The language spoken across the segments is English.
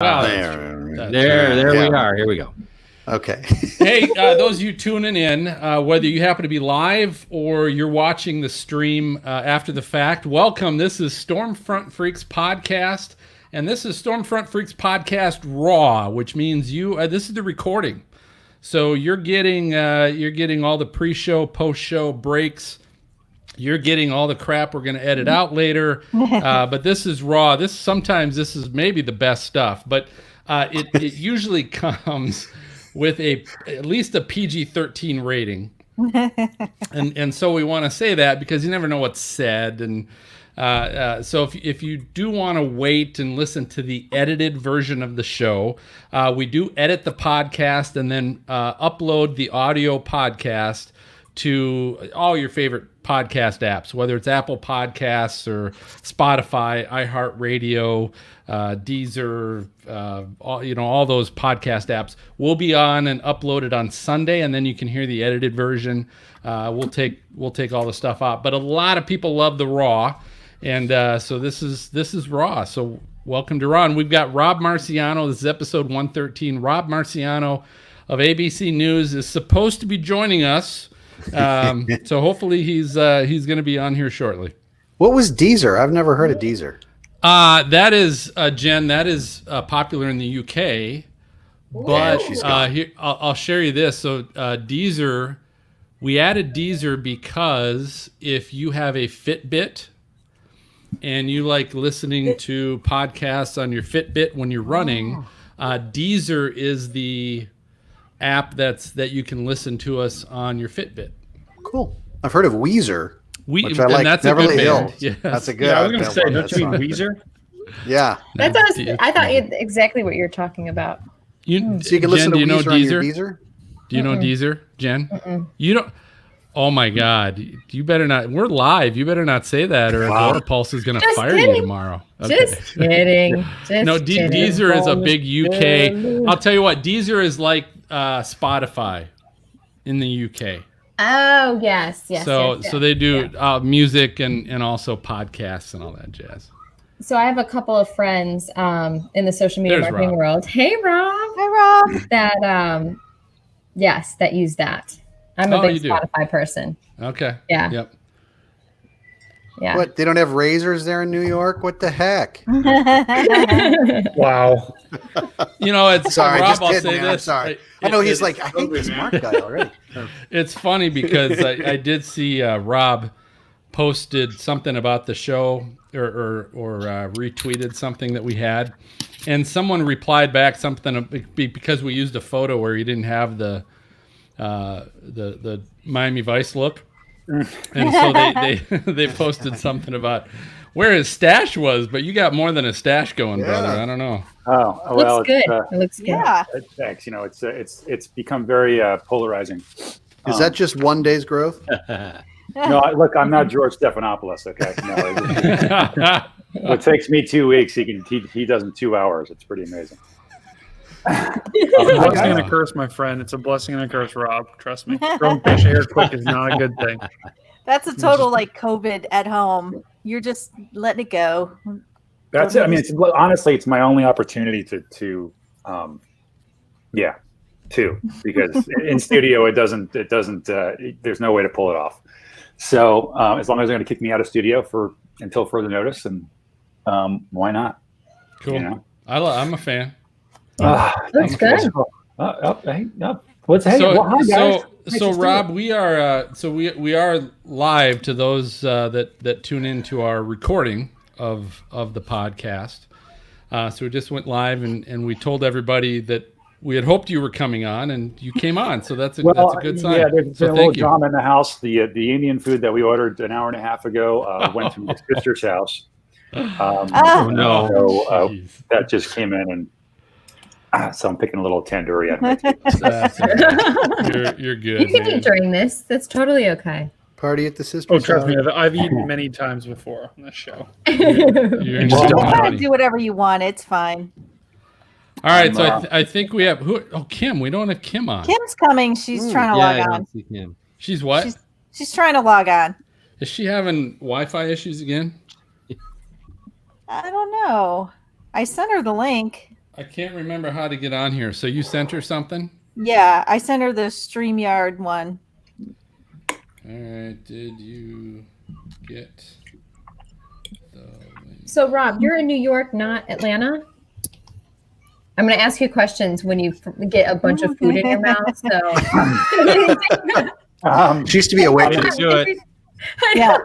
Wow, there we are. Here we go. Okay. Hey, those of you tuning in, whether you happen to be live or you're watching the stream after the fact, welcome. This is Stormfront Freaks Podcast, and this is Stormfront Freaks Podcast Raw, which means this is the recording. So you're getting all the pre-show, post-show breaks. You're getting all the crap we're going to edit out later, but this is raw. Sometimes this is maybe the best stuff, but it usually comes with at least a PG-13 rating, and so we want to say that because you never know what's said, and so if you do want to wait and listen to the edited version of the show, we do edit the podcast and then upload the audio podcast to all your favorite podcast apps, whether it's Apple Podcasts or Spotify, iHeartRadio, Deezer, all those podcast apps will be on and uploaded on Sunday, and then you can hear the edited version. We'll take all the stuff out, but a lot of people love the raw, and so this is raw. So welcome to Raw, and we've got Rob Marciano. This is episode 113. Rob Marciano of ABC News is supposed to be joining us. So hopefully he's going to be on here shortly. What was Deezer? I've never heard of Deezer. That is Jen. That is popular in the UK. But here I'll share you this. So Deezer, we added Deezer because if you have a Fitbit and you like listening to podcasts on your Fitbit when you're running, Deezer is the app that you can listen to us on your Fitbit. Cool. I've heard of Weezer, which I and like. that's Beverly a good Hills. band. Yes. That's a good. Yeah, I was going to say, don't you mean Weezer? Yeah. I thought exactly what you're talking about. So you can listen to Weezer on your Deezer? Do you know Deezer, Jen? You don't. Oh my God! You better not. We're live. You better not say that, or Agora Pulse is going to fire you tomorrow. Okay. Just kidding. Deezer is a big UK. I'll tell you what. Deezer is like Spotify in the UK. Oh yes. So they do music and also podcasts and all that jazz. So I have a couple of friends in the social media marketing world. Hey Rob. Hi Rob. That that use that. I'm a big Spotify person. Okay. Yeah. Yep. Yeah. What? They don't have razors there in New York? What the heck? Wow. It's sorry. Rob, Just I'll kidding, say man. this. I'm sorry. I know he's like, I hate this smart guy already. It's funny because I did see Rob posted something about the show or retweeted something that we had, and someone replied back something because we used a photo where he didn't have the Miami Vice look, and so they posted something about where his stash was, but you got more than a stash going, brother. I don't know. Oh, well, looks good. It looks good. Yeah. Thanks. It's become very polarizing. Is that just one day's growth? No, look, I'm not George Stephanopoulos. Okay, no. It takes me 2 weeks. He does in 2 hours. It's pretty amazing. It's a blessing and a curse, my friend. It's a blessing and a curse, Rob. Trust me. Growing facial hair quick is not a good thing. That's a total COVID at home. You're just letting it go. That's it. I mean, honestly, it's my only opportunity to because in studio it doesn't. There's no way to pull it off. So as long as they're going to kick me out of studio until further notice, and why not? Cool. I'm a fan. Looks good. Hi guys. So Rob, we are we are live to those that tune into our recording of the podcast. So we just went live and we told everybody that we had hoped you were coming on, and you came on. So that's a good sign. Yeah, there's been a little drama in the house. The Indian food that we ordered an hour and a half ago went to my sister's house. Oh no! So that just came in, and so I'm picking a little tandoori. You're good. You can eat during this. That's totally okay. Party at the sister's Oh, trust house. me, I've eaten many times before on this show. You're Do whatever you want. It's fine. All right, so I think we have who? Oh, Kim. We don't have Kim on. Kim's coming. She's trying to log on. See Kim. She's what? She's trying to log on. Is she having Wi-Fi issues again? I don't know. I sent her the link. I can't remember how to get on here. So you sent her something? Yeah, I sent her the StreamYard one. All right. Did you get the link? So, Rob, you're in New York, not Atlanta? I'm going to ask you questions when you get a bunch of food in your mouth. So, She used to be a waitress. Let's do it. Yeah.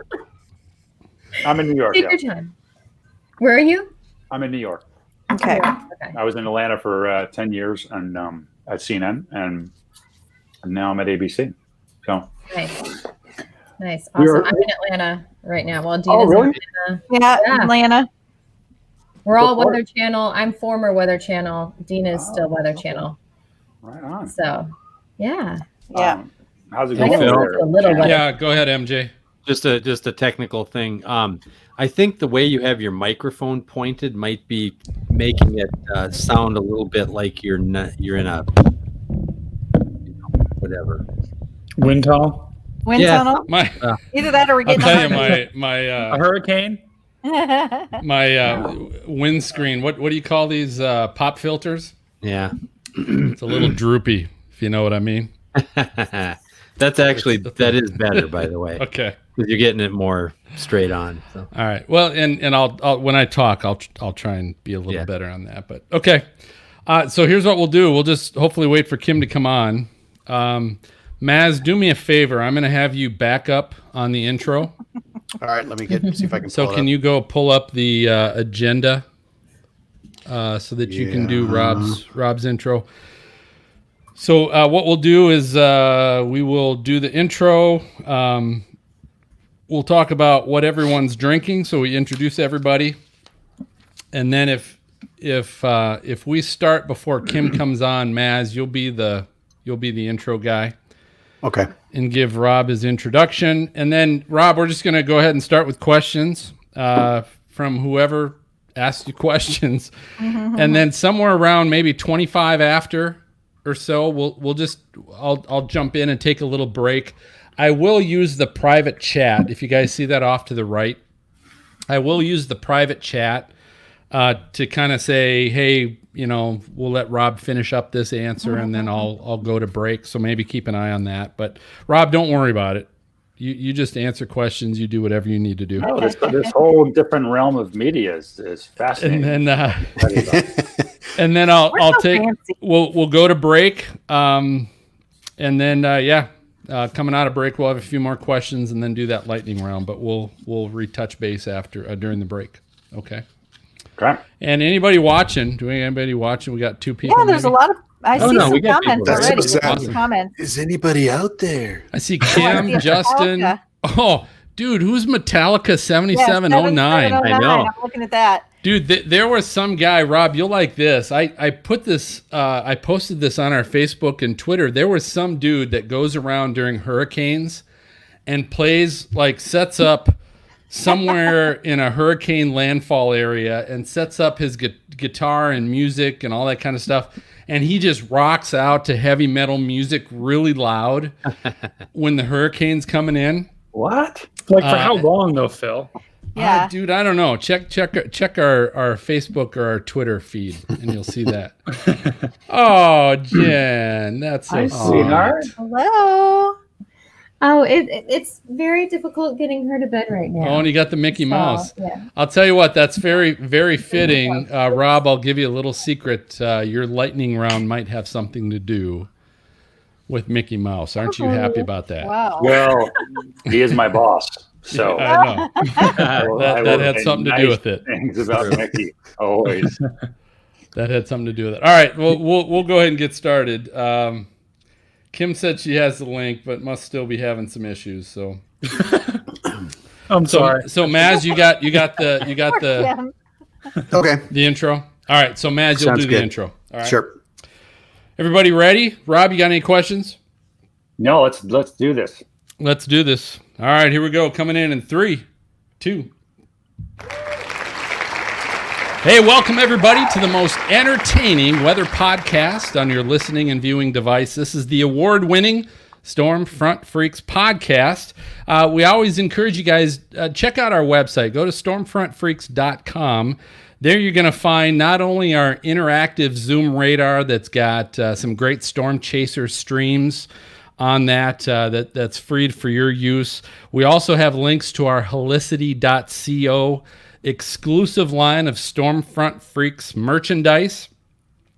I'm in New York. Take Yeah. your time. Where are you? I'm in New York. Okay. Okay. I was in Atlanta for 10 years and at CNN, and now I'm at ABC. So Nice. Nice. We Awesome. are- I'm in Atlanta right now. Well, Dina's really? in Atlanta. Yeah, Yeah. Atlanta. We're all What part? Weather Channel. I'm former Weather Channel. Dina's still Weather Channel. right on. So, yeah. Yeah. How's it I going? got to Phil? over do a there? little weather. Yeah, go ahead, MJ. Just a technical thing. I think the way you have your microphone pointed might be making it sound a little bit like you're in a whatever. Wind tunnel, Wind Yeah. tunnel. My, Either that or we're I'll getting tell you, on my a hurricane. windscreen. What do you call these pop filters? Yeah. It's a little droopy, if you know what I mean. That is better, by the way, Okay. because you're getting it more straight on. So. All right. Well, and I'll when I talk, I'll try and be a little Yeah. better on that. But okay. So here's what we'll do. We'll just hopefully wait for Kim to come on. Maz, do me a favor. I'm going to have you back up on the intro. All right, let me see if I can. So pull it can up. you go pull up the agenda so that you can do Rob's intro? So what we'll do is we will do the intro. We'll talk about what everyone's drinking. So we introduce everybody, and then if we start before Kim comes on, Maz, you'll be the intro guy. Okay. And give Rob his introduction. And then, Rob, we're just going to go ahead and start with questions from whoever asked you questions. And then somewhere around maybe 25 after or so, I'll jump in and take a little break. I will use the private chat. If you guys see that off to the right, I will use the private chat to kind of say, hey, we'll let Rob finish up this answer and then I'll go to break. So maybe keep an eye on that. But Rob, don't worry about it. You just answer questions. You do whatever you need to do. Oh, this whole different realm of media is fascinating. And then I'll take. fancy. We'll go to break. And then coming out of break, we'll have a few more questions and then do that lightning round. But we'll retouch base after during the break. Okay. Okay. And anybody watching? We got 2 people. Yeah, there's maybe? a lot of. I see no, we some got comments people. That's already. so Lots sad. of comments. Is anybody out there? I see I Kim, see a Justin. Metallica. Oh, dude, who's Metallica Yeah, 7709? 7709. I know. I'm looking at that. Dude, there was some guy, Rob, you'll like this. I put this, I posted this on our Facebook and Twitter. There was some dude that goes around during hurricanes and plays, sets up somewhere in a hurricane landfall area and sets up his guitar and music and all that kind of stuff. And he just rocks out to heavy metal music really loud when the hurricane's coming in. What? Like for how long though, Phil? Yeah. Dude, I don't know. Check our Facebook or our Twitter feed, and you'll see that. Oh, Jen, that's so Hi, sweet. sweetheart. Hello. Oh, it's very difficult getting her to bed right now. Oh, and you got the Mickey Mouse. Yeah. I'll tell you what, that's very, very fitting. Rob, I'll give you a little secret. Your lightning round might have something to do with Mickey Mouse. Aren't you happy about that? Wow. Well, he is my boss, so I know. I will that had say something to do nice with it. Things about Mickey always. That had something to do with it. All right, well, we'll go ahead and get started. Kim said she has the link, but must still be having some issues. So, I'm sorry. so Maz, you got the Kim. Okay. the intro. All right, so Maz, you'll Sounds do the good. intro. All right. Sure. Everybody ready? Rob, you got any questions? No, let's do this. Let's do this. All right, here we go. Coming in 3, 2. Hey, welcome everybody to the most entertaining weather podcast on your listening and viewing device. This is the award-winning Storm Front Freaks podcast. We always encourage you guys, check out our website. Go to stormfrontfreaks.com. There you're going to find not only our interactive Zoom radar that's got some great storm chaser streams on that's freed for your use. We also have links to our helicity.co exclusive line of Stormfront Freaks merchandise.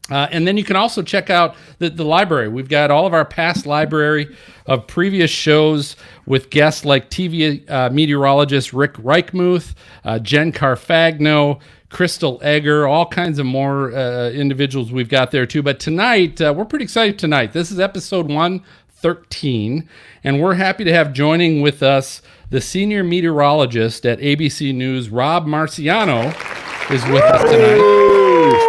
And then you can also check out the library. We've got all of our past library of previous shows with guests like TV meteorologist Rick Reichmuth, Jen Carfagno, Crystal Egger, all kinds of more individuals we've got there too. But tonight, we're pretty excited tonight. This is episode 113, and we're happy to have joining with us the senior meteorologist at ABC News, Rob Marciano, is with us tonight.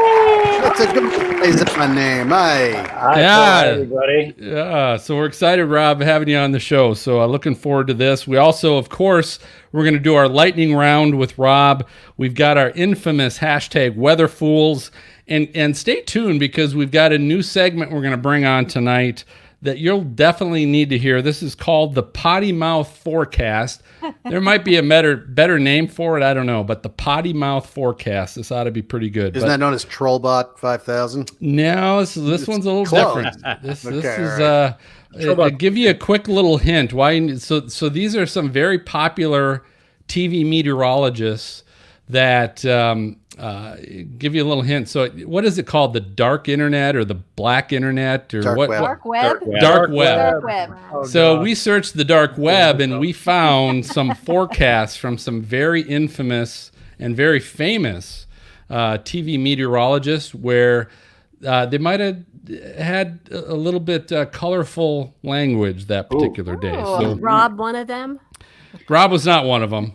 That's a good place. That's my name. Hi, everybody. Yeah, so we're excited, Rob, having you on the show. So looking forward to this. We also, of course, we're going to do our lightning round with Rob. We've got our infamous hashtag Weather Fools. And stay tuned because we've got a new segment we're going to bring on tonight that you'll definitely need to hear. This is called the Potty Mouth Forecast. There might be a better name for it. I don't know. But the Potty Mouth Forecast. This ought to be pretty good. Isn't that known as Trollbot 5000? No, this one's a little close. different. This Okay, is right. I'll give you a quick little hint. So these are some very popular TV meteorologists that give you a little hint. So what is it called? The dark internet or the black internet or Dark what? web. Dark web. Dark web. Dark web. Oh, So God. we searched the dark web and we found some forecasts from some very infamous and very famous TV meteorologists where they might have had a little bit colorful language that particular day. So Rob, one of them? Rob was not one of them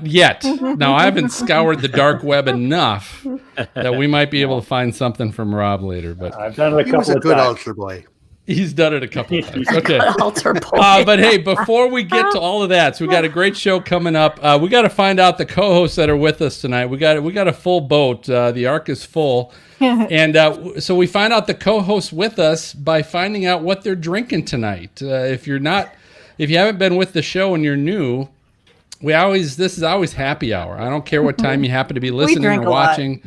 yet. Now, I haven't scoured the dark web enough that we might be able to find something from Rob later, but I've done it a He was couple a of good times. altar boy. he's done it a couple of times. Okay. Altar boy. But hey, before we get to all of that, so we got a great show coming up. We got to find out the co-hosts that are with us tonight. We got a full boat. The ark is full, and so we find out the co-hosts with us by finding out what they're drinking tonight. If you haven't been with the show and you're new, this is always happy hour. I don't care what time you happen to be listening drink or a lot. watching.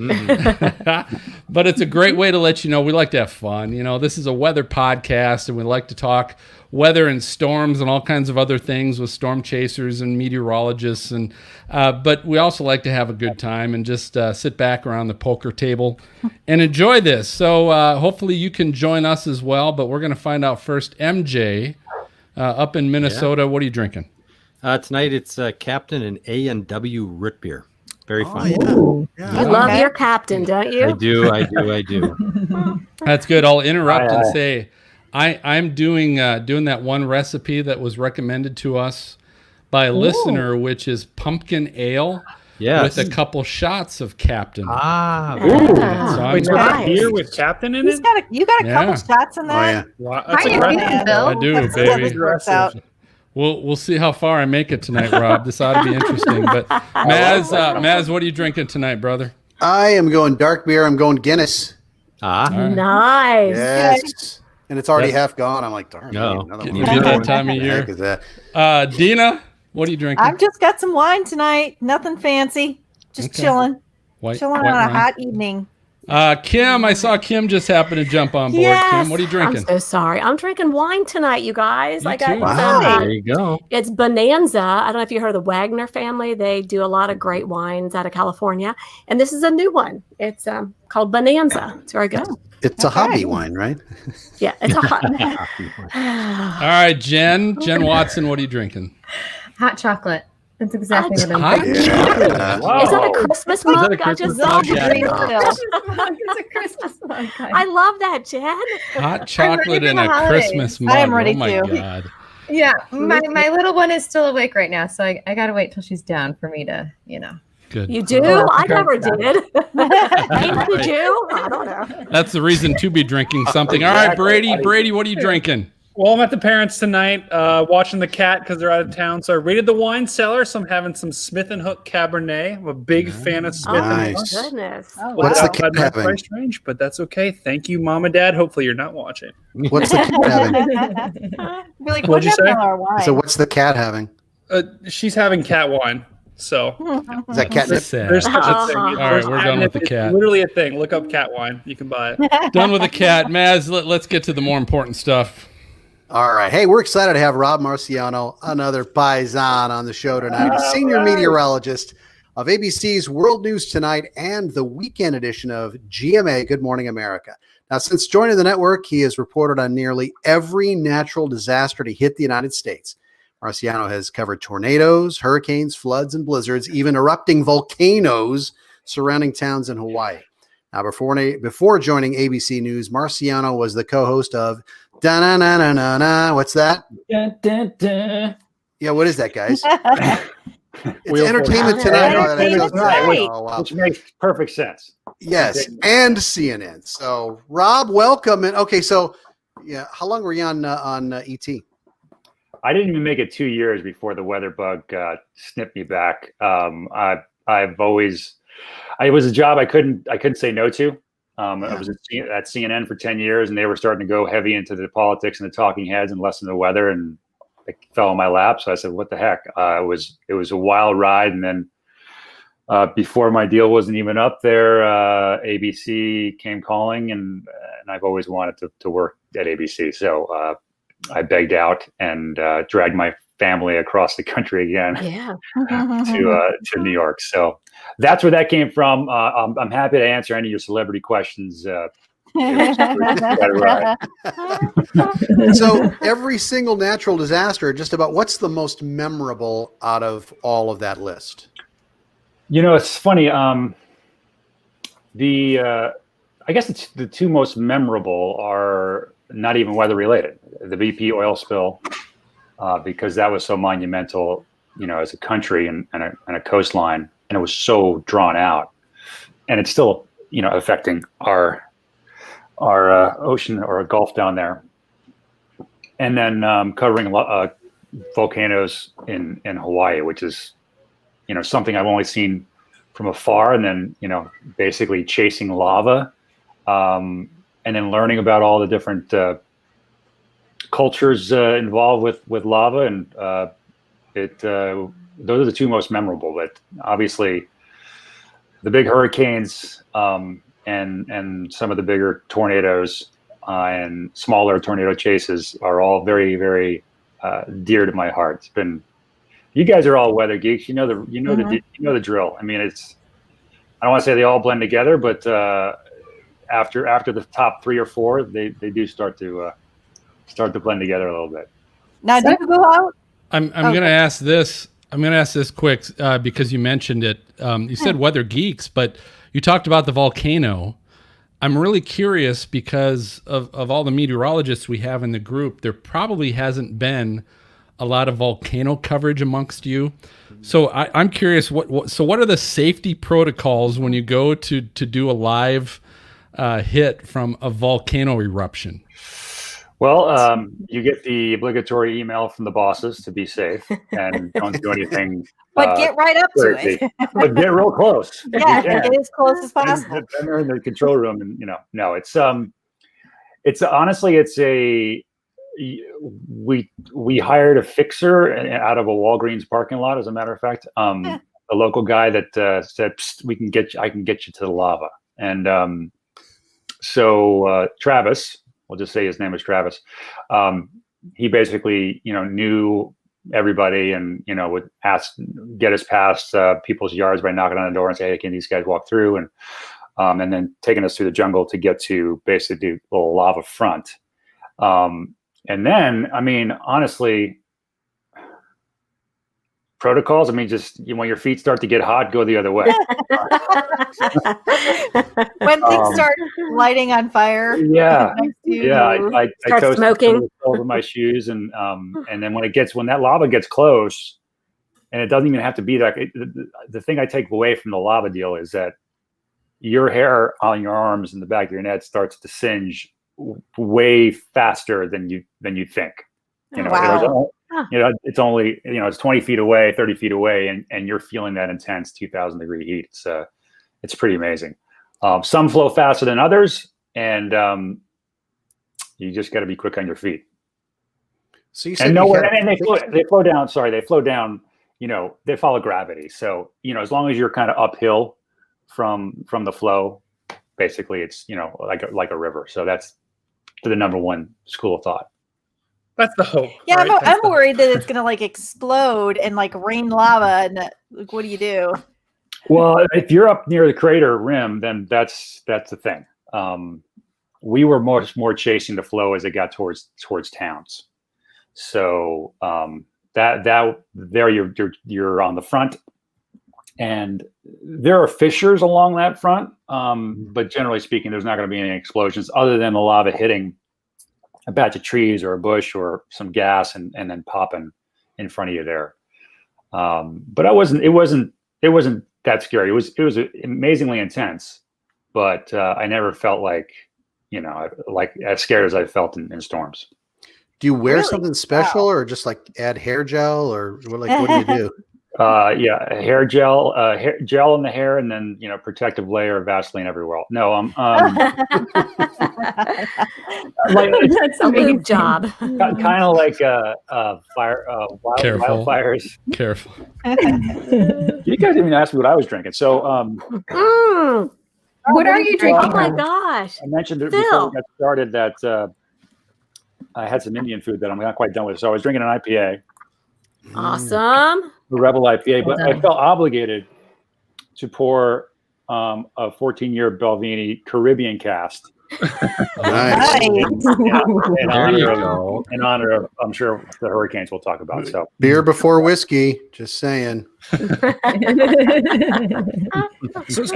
But it's a great way to let you know we like to have fun. You know, this is a weather podcast and we like to talk weather and storms and all kinds of other things with storm chasers and meteorologists. And but we also like to have a good time and just sit back around the poker table and enjoy this. So hopefully you can join us as well. But we're going to find out first. MJ, up in Minnesota, what are you drinking? Tonight it's Captain and A&W root beer. Very fun. You love Okay. your captain, don't you? I do. That's good. I'll interrupt and say I'm doing that one recipe that was recommended to us by a listener, which is pumpkin ale Yes. with a couple shots of Captain. Ooh. So I'm Wait, so Nice. beer with Captain in He's it? got you got a couple Yeah. shots in Oh, that. yeah. Wow, How that's you aggressive. doing, Bill? I do, Let's see how baby. this works out. We'll see how far I make it tonight, Rob. This ought to be interesting. But Maz, what are you drinking tonight, brother? I am going dark beer. I'm going Guinness. All right. Nice. Yes. And it's already That's- half gone. I'm like, darn. No. I need another You one. do that time of What the heck year. is that? Dina, what are you drinking? I've just got some wine tonight. Nothing fancy. Just Okay. chilling White on wine. a hot evening. Kim, I saw Kim just happen to jump on board. Yes. Kim, what are you drinking? I'm so sorry. I'm drinking wine tonight, you guys. Me I got too. Wow. There you go. it's Bonanza. I don't know if you heard of the Wagner family. They do a lot of great wines out of California, and this is a new one. It's called Bonanza. It's very good. It's a Okay. hobby wine, right? Yeah, it's a hot. All right, Jen Watson, what are you drinking? Hot chocolate. That's exactly what I'm Hot drinking. Yeah. Is that a Christmas mug? a I just Christmas mug? love Yeah. it. It's a Christmas mug. I love that, Jen. Hot chocolate for and the a holidays. Christmas mug. I am ready oh my to. God. Yeah, my little one is still awake right now, so I got to wait till she's down for me to, Good. You do? Oh, I okay. never did. Maybe did you? I don't know. That's the reason to be drinking something. All right, Brady, what are you drinking? Well, I'm at the parents tonight watching the cat because they're out of town. So I raided the wine cellar. So I'm having some Smith & Hook Cabernet. I'm a big fan of Smith & Nice. Hook. Goodness. Oh, What's the wow. cat Outside my having? price range, but that's okay. Thank you, Mom and Dad. Hopefully you're not watching. What's the cat having? Be like, What'd you what's say? our wine? So what's the cat having? She's having cat wine. So Is that catnip? Sad. there's such a thing. All right, we're done with the It's cat. Literally a thing. Look up cat wine. You can buy it. Done with the cat. Maz, let's get to the more important stuff. All right. Hey, we're excited to have Rob Marciano, another paisan, on the show tonight. He's senior meteorologist of ABC's World News Tonight and the weekend edition of GMA, Good Morning America. Now, since joining the network, he has reported on nearly every natural disaster to hit the United States. Marciano has covered tornadoes, hurricanes, floods, and blizzards, even erupting volcanoes surrounding towns in Hawaii. Now, before joining ABC News, Marciano was the co-host of Da-na-na-na-na-na. What's that? Dun, dun, dun. Yeah, what is that, guys? It's Wheel Entertainment Force. Tonight. Entertainment Tonight. Oh, wow. Which makes perfect sense. Yes, and CNN. So, Rob, welcome. And okay, so yeah, how long were you on ET? I didn't even make it 2 years before the weather bug snipped me back. It was a job I couldn't say no to. I was at CNN for 10 years, and they were starting to go heavy into the politics and the talking heads and less in the weather, and it fell in my lap. So I said, "What the heck?" It was a wild ride, and then before my deal wasn't even up there, ABC came calling, and I've always wanted to work at ABC. So I begged out and dragged my family across the country again to New York. So that's where that came from. I'm happy to answer any of your celebrity questions. So every single natural disaster, just about, what's the most memorable out of all of that list? You know, it's funny. I guess the two most memorable are not even weather related. The BP oil spill, because that was so monumental, you know, as a country and a coastline, and it was so drawn out, and it's still, you know, affecting our ocean or a Gulf down there. And then covering volcanoes in Hawaii, which is, you know, something I've only seen from afar, and then, you know, basically chasing lava, and then learning about all the different cultures involved with lava, and those are the two most memorable. But obviously, the big hurricanes and some of the bigger tornadoes and smaller tornado chases are all very, very dear to my heart. It's been, you guys are all weather geeks. You know the drill. I mean, I don't want to say they all blend together, but after the top 3 or 4, they do start to blend together a little bit. Now, do you go out? I'm going to ask this. I'm going to ask this quick because you mentioned it. You said weather geeks, but you talked about the volcano. I'm really curious because of all the meteorologists we have in the group, there probably hasn't been a lot of volcano coverage amongst you. So I'm curious, what are the safety protocols when you go to do a live hit from a volcano eruption? Well, you get the obligatory email from the bosses to be safe and don't do anything. But get right up to crazy. it. But get real close. Yeah, get as close as possible. And they're in the control room, and no, it's honestly, we hired a fixer out of a Walgreens parking lot. As a matter of fact, a local guy that said, "Psst, I can get you to the lava." And so Travis, we'll just say his name is Travis. He basically, knew everybody, and would get us past people's yards by knocking on the door and say, "Hey, can these guys walk through?" And then taking us through the jungle to get to basically a little lava front. And then, honestly, protocols. Just when your feet start to get hot, go the other way. When things start lighting on fire. Yeah, I toast smoking over my shoes, and then when that lava gets close, and it doesn't even have to be like the thing I take away from the lava deal is that your hair on your arms and the back of your neck starts to singe way faster than you think. Wow. It's only it's 20 feet away, 30 feet away, and you're feeling that intense 2,000-degree heat. It's pretty amazing. Some flow faster than others, and you just got to be quick on your feet. So you said and they flow down. Sorry, they flow down they follow gravity. So, as long as you're kind of uphill from the flow, basically it's, like a river. So that's the number one school of thought. That's the hope. Yeah, right? I'm worried that it's gonna like explode and like rain lava, and what do you do? Well, if you're up near the crater rim, then that's the thing. We were more chasing the flow as it got towards towns. So that there you're on the front, and there are fissures along that front. But generally speaking, there's not going to be any explosions other than the lava hitting a batch of trees or a bush or some gas and then popping in front of you there. But it wasn't that scary. It was amazingly intense, but I never felt like as scared as I felt in storms. Do you wear Really? something special, or just like add hair gel, or what do you do? Yeah, hair gel, gel in the hair, and then protective layer of Vaseline everywhere. No, That's a big job. kind of like wildfires. Careful. You guys didn't even ask me what I was drinking. So, What are you drinking? Oh my gosh. I mentioned it Phil. before we got started that I had some Indian food that I'm not quite done with. So I was drinking an IPA, Awesome. the Rebel IPA, but I felt obligated to pour a 14-year Belvini Caribbean cast. Nice. In honor of, I'm sure, the hurricanes we'll talk about. So Beer before whiskey. Just saying. So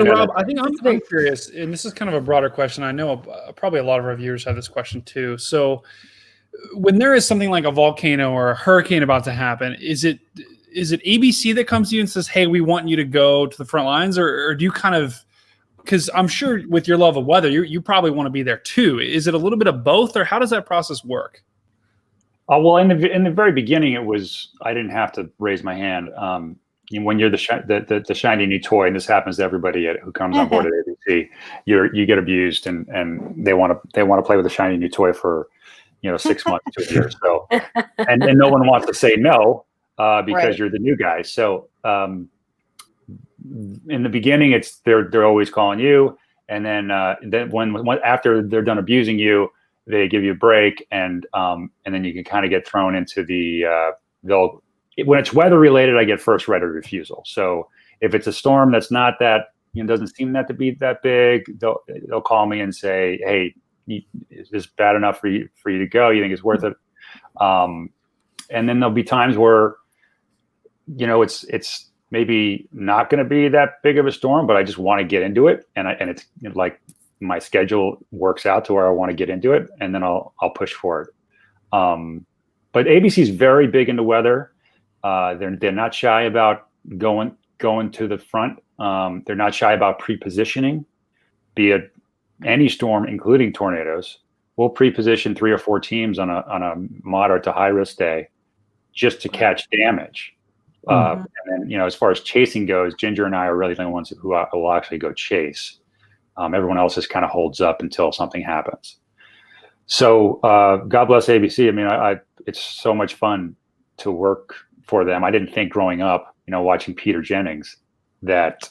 Rob, I think I'm curious, and this is kind of a broader question. I know probably a lot of our viewers have this question too. So when there is something like a volcano or a hurricane about to happen, is it ABC that comes to you and says, hey, we want you to go to the front lines, or do you kind of, because I'm sure with your love of weather, you probably want to be there too. Is it a little bit of both, or how does that process work? well, in the very beginning, I didn't have to raise my hand. When you're the shiny new toy, and this happens to everybody who comes on board at ABC, you get abused, and they want to play with a shiny new toy for 6 months to a year. So, and no one wants to say no because you're the new guy. So in the beginning, they're always calling you, and then when after they're done abusing you, they give you a break, and then you can kind of get thrown into when it's weather related, I get first right of refusal. So if it's a storm that's not that, doesn't seem to be that big, they'll call me and say, hey, is this bad enough for you to go? You think it's worth it? And then there'll be times where, it's maybe not going to be that big of a storm, but I just want to get into it. And it's like my schedule works out to where I want to get into it, and then I'll push for it. But ABC is very big into weather. They're not shy about going to the front. They're not shy about pre-positioning, be it any storm, including tornadoes. We'll pre-position 3 or 4 teams on a moderate to high risk day just to catch damage. And then, as far as chasing goes, Ginger and I are really the ones who will actually go chase. Everyone else just kind of holds up until something happens. So God bless ABC. I mean, it's so much fun to work for them. I didn't think growing up, watching Peter Jennings, that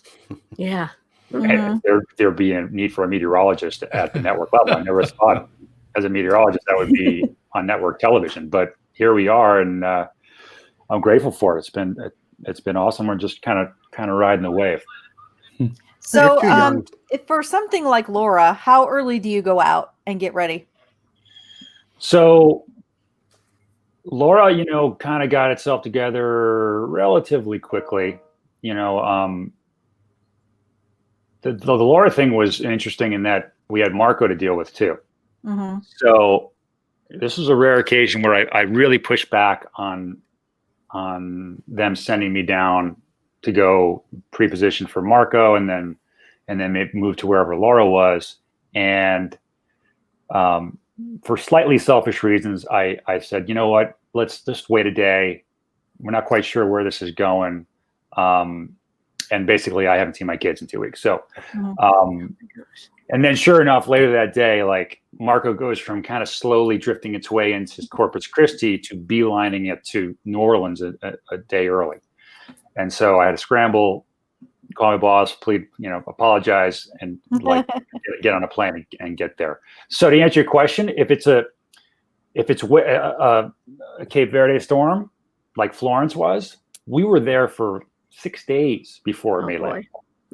there'd be a need for a meteorologist at the network level. I never thought as a meteorologist that would be on network television, but here we are, and I'm grateful for it. It's been awesome. We're just kind of riding the wave. So if for something like Laura, how early do you go out and get ready? So Laura, kind of got itself together relatively quickly. The Laura thing was interesting in that we had Marco to deal with too. Mm-hmm. So this was a rare occasion where I really pushed back on them sending me down to go pre-position for Marco, and then maybe move to wherever Laura was. And for slightly selfish reasons, I said, you know what, let's just wait a day. We're not quite sure where this is going. And basically I haven't seen my kids in 2 weeks. So, and then sure enough, later that day, like Marco goes from kind of slowly drifting its way into Corpus Christi to beelining it to New Orleans a day early. And so I had to scramble, call my boss, plead, apologize, and like get on a plane and get there. So to answer your question, if it's a Cape Verde storm like Florence was, we were there for 6 days before it made land.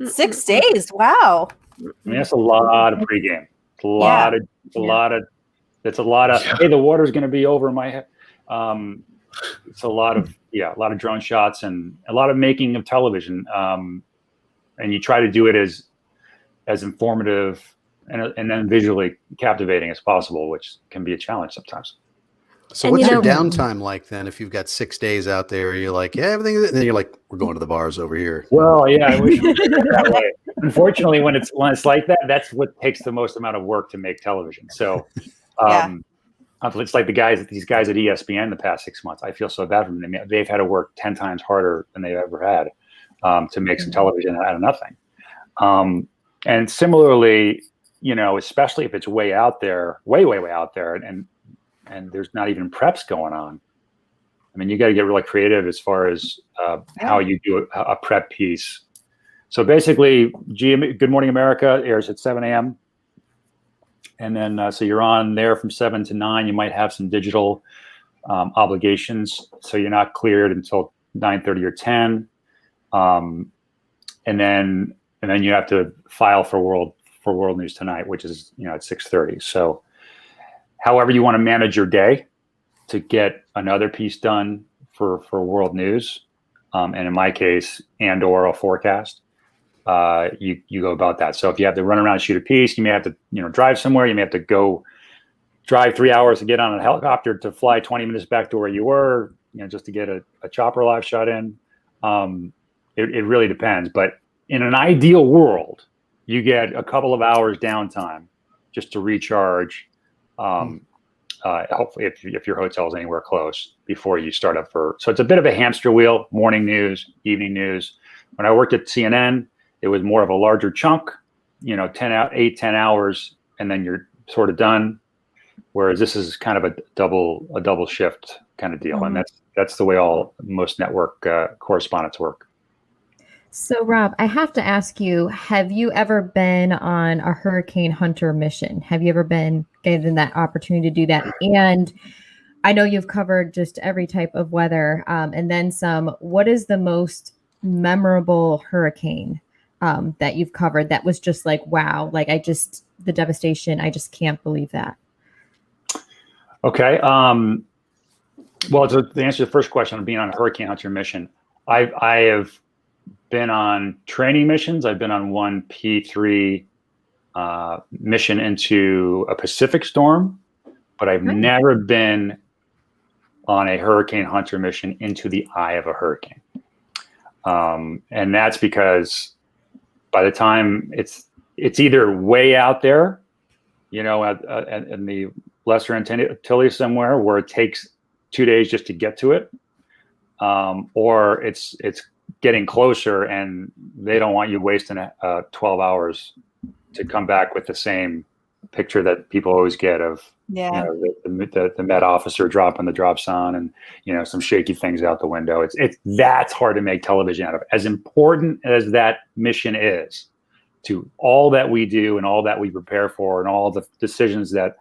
6 days. Wow. I mean, that's a lot of pregame. It's a lot of hey, the water's going to be over my head. It's a lot of drone shots and a lot of making of television. And you try to do it as informative and then visually captivating as possible, which can be a challenge sometimes. So what's your downtime like then? If you've got 6 days out there, you're like, yeah, everything, and then you're like, we're going to the bars over here. Well, yeah, I wish it was that way. Unfortunately, when it's like that, that's what takes the most amount of work to make television. So, it's like these guys at ESPN the past 6 months. I feel so bad for them. They've had to work 10 times harder than they've ever had to make some television out of nothing. And similarly, especially if it's way out there, way out there, and there's not even preps going on. I mean, you got to get really creative as far as how you do a prep piece. So basically, Good Morning America airs at 7 a.m. And then, so you're on there from 7 to 9. You might have some digital obligations. So you're not cleared until 9:30 or 10. And then you have to file for World News Tonight, which is, at 6:30. So however you want to manage your day to get another piece done for World News, and in my case, and/or a forecast, you go about that. So if you have to run around and shoot a piece, you may have to drive somewhere. You may have to go drive 3 hours to get on a helicopter to fly 20 minutes back to where you were, just to get a chopper live shot in. It really depends. But in an ideal world, you get a couple of hours downtime just to recharge. Hopefully if your hotel is anywhere close before you start up so it's a bit of a hamster wheel, morning news, evening news. When I worked at CNN, it was more of a larger chunk, 10 hours, and then you're sort of done. Whereas this is kind of a double shift kind of deal. And that's the way most network correspondents work. So, Rob, I have to ask you, have you ever been on a hurricane hunter mission? Have you ever been given that opportunity to do that? And I know you've covered just every type of weather and then some. What is the most memorable hurricane that you've covered that was just like, wow, like the devastation, I just can't believe that. Okay. Well, to answer the first question on being on a hurricane hunter mission, I have been on training missions. I've been on one P3 mission into a Pacific storm, but I've never been on a hurricane hunter mission into the eye of a hurricane. And that's because by the time it's either way out there, in the Lesser Antilles somewhere where it takes 2 days just to get to it, or it's getting closer and they don't want you wasting 12 hours to come back with the same picture that people always get of the Met officer dropping the drop sign and some shaky things out the window. That's hard to make television out of. As important as that mission is to all that we do and all that we prepare for and all the decisions that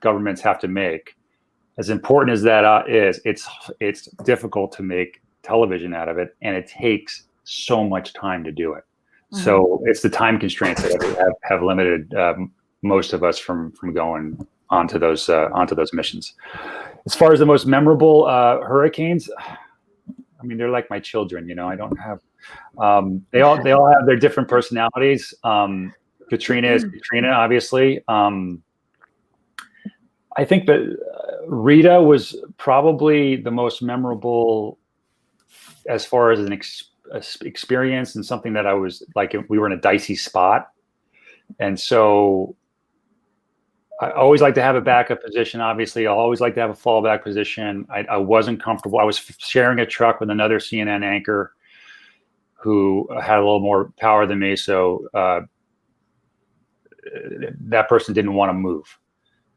governments have to make, as important as that is, it's difficult to make television out of it, and it takes so much time to do it. So it's the time constraints that have limited most of us from going onto those missions. As far as the most memorable hurricanes, I mean, they're like my children. I don't have. They all have their different personalities. Katrina is Katrina, obviously. I think that Rita was probably the most memorable as far as an experience and something that I was like, we were in a dicey spot. And so I always like to have a backup position. Obviously, I always like to have a fallback position. I wasn't comfortable. I was sharing a truck with another CNN anchor who had a little more power than me. So that person didn't want to move.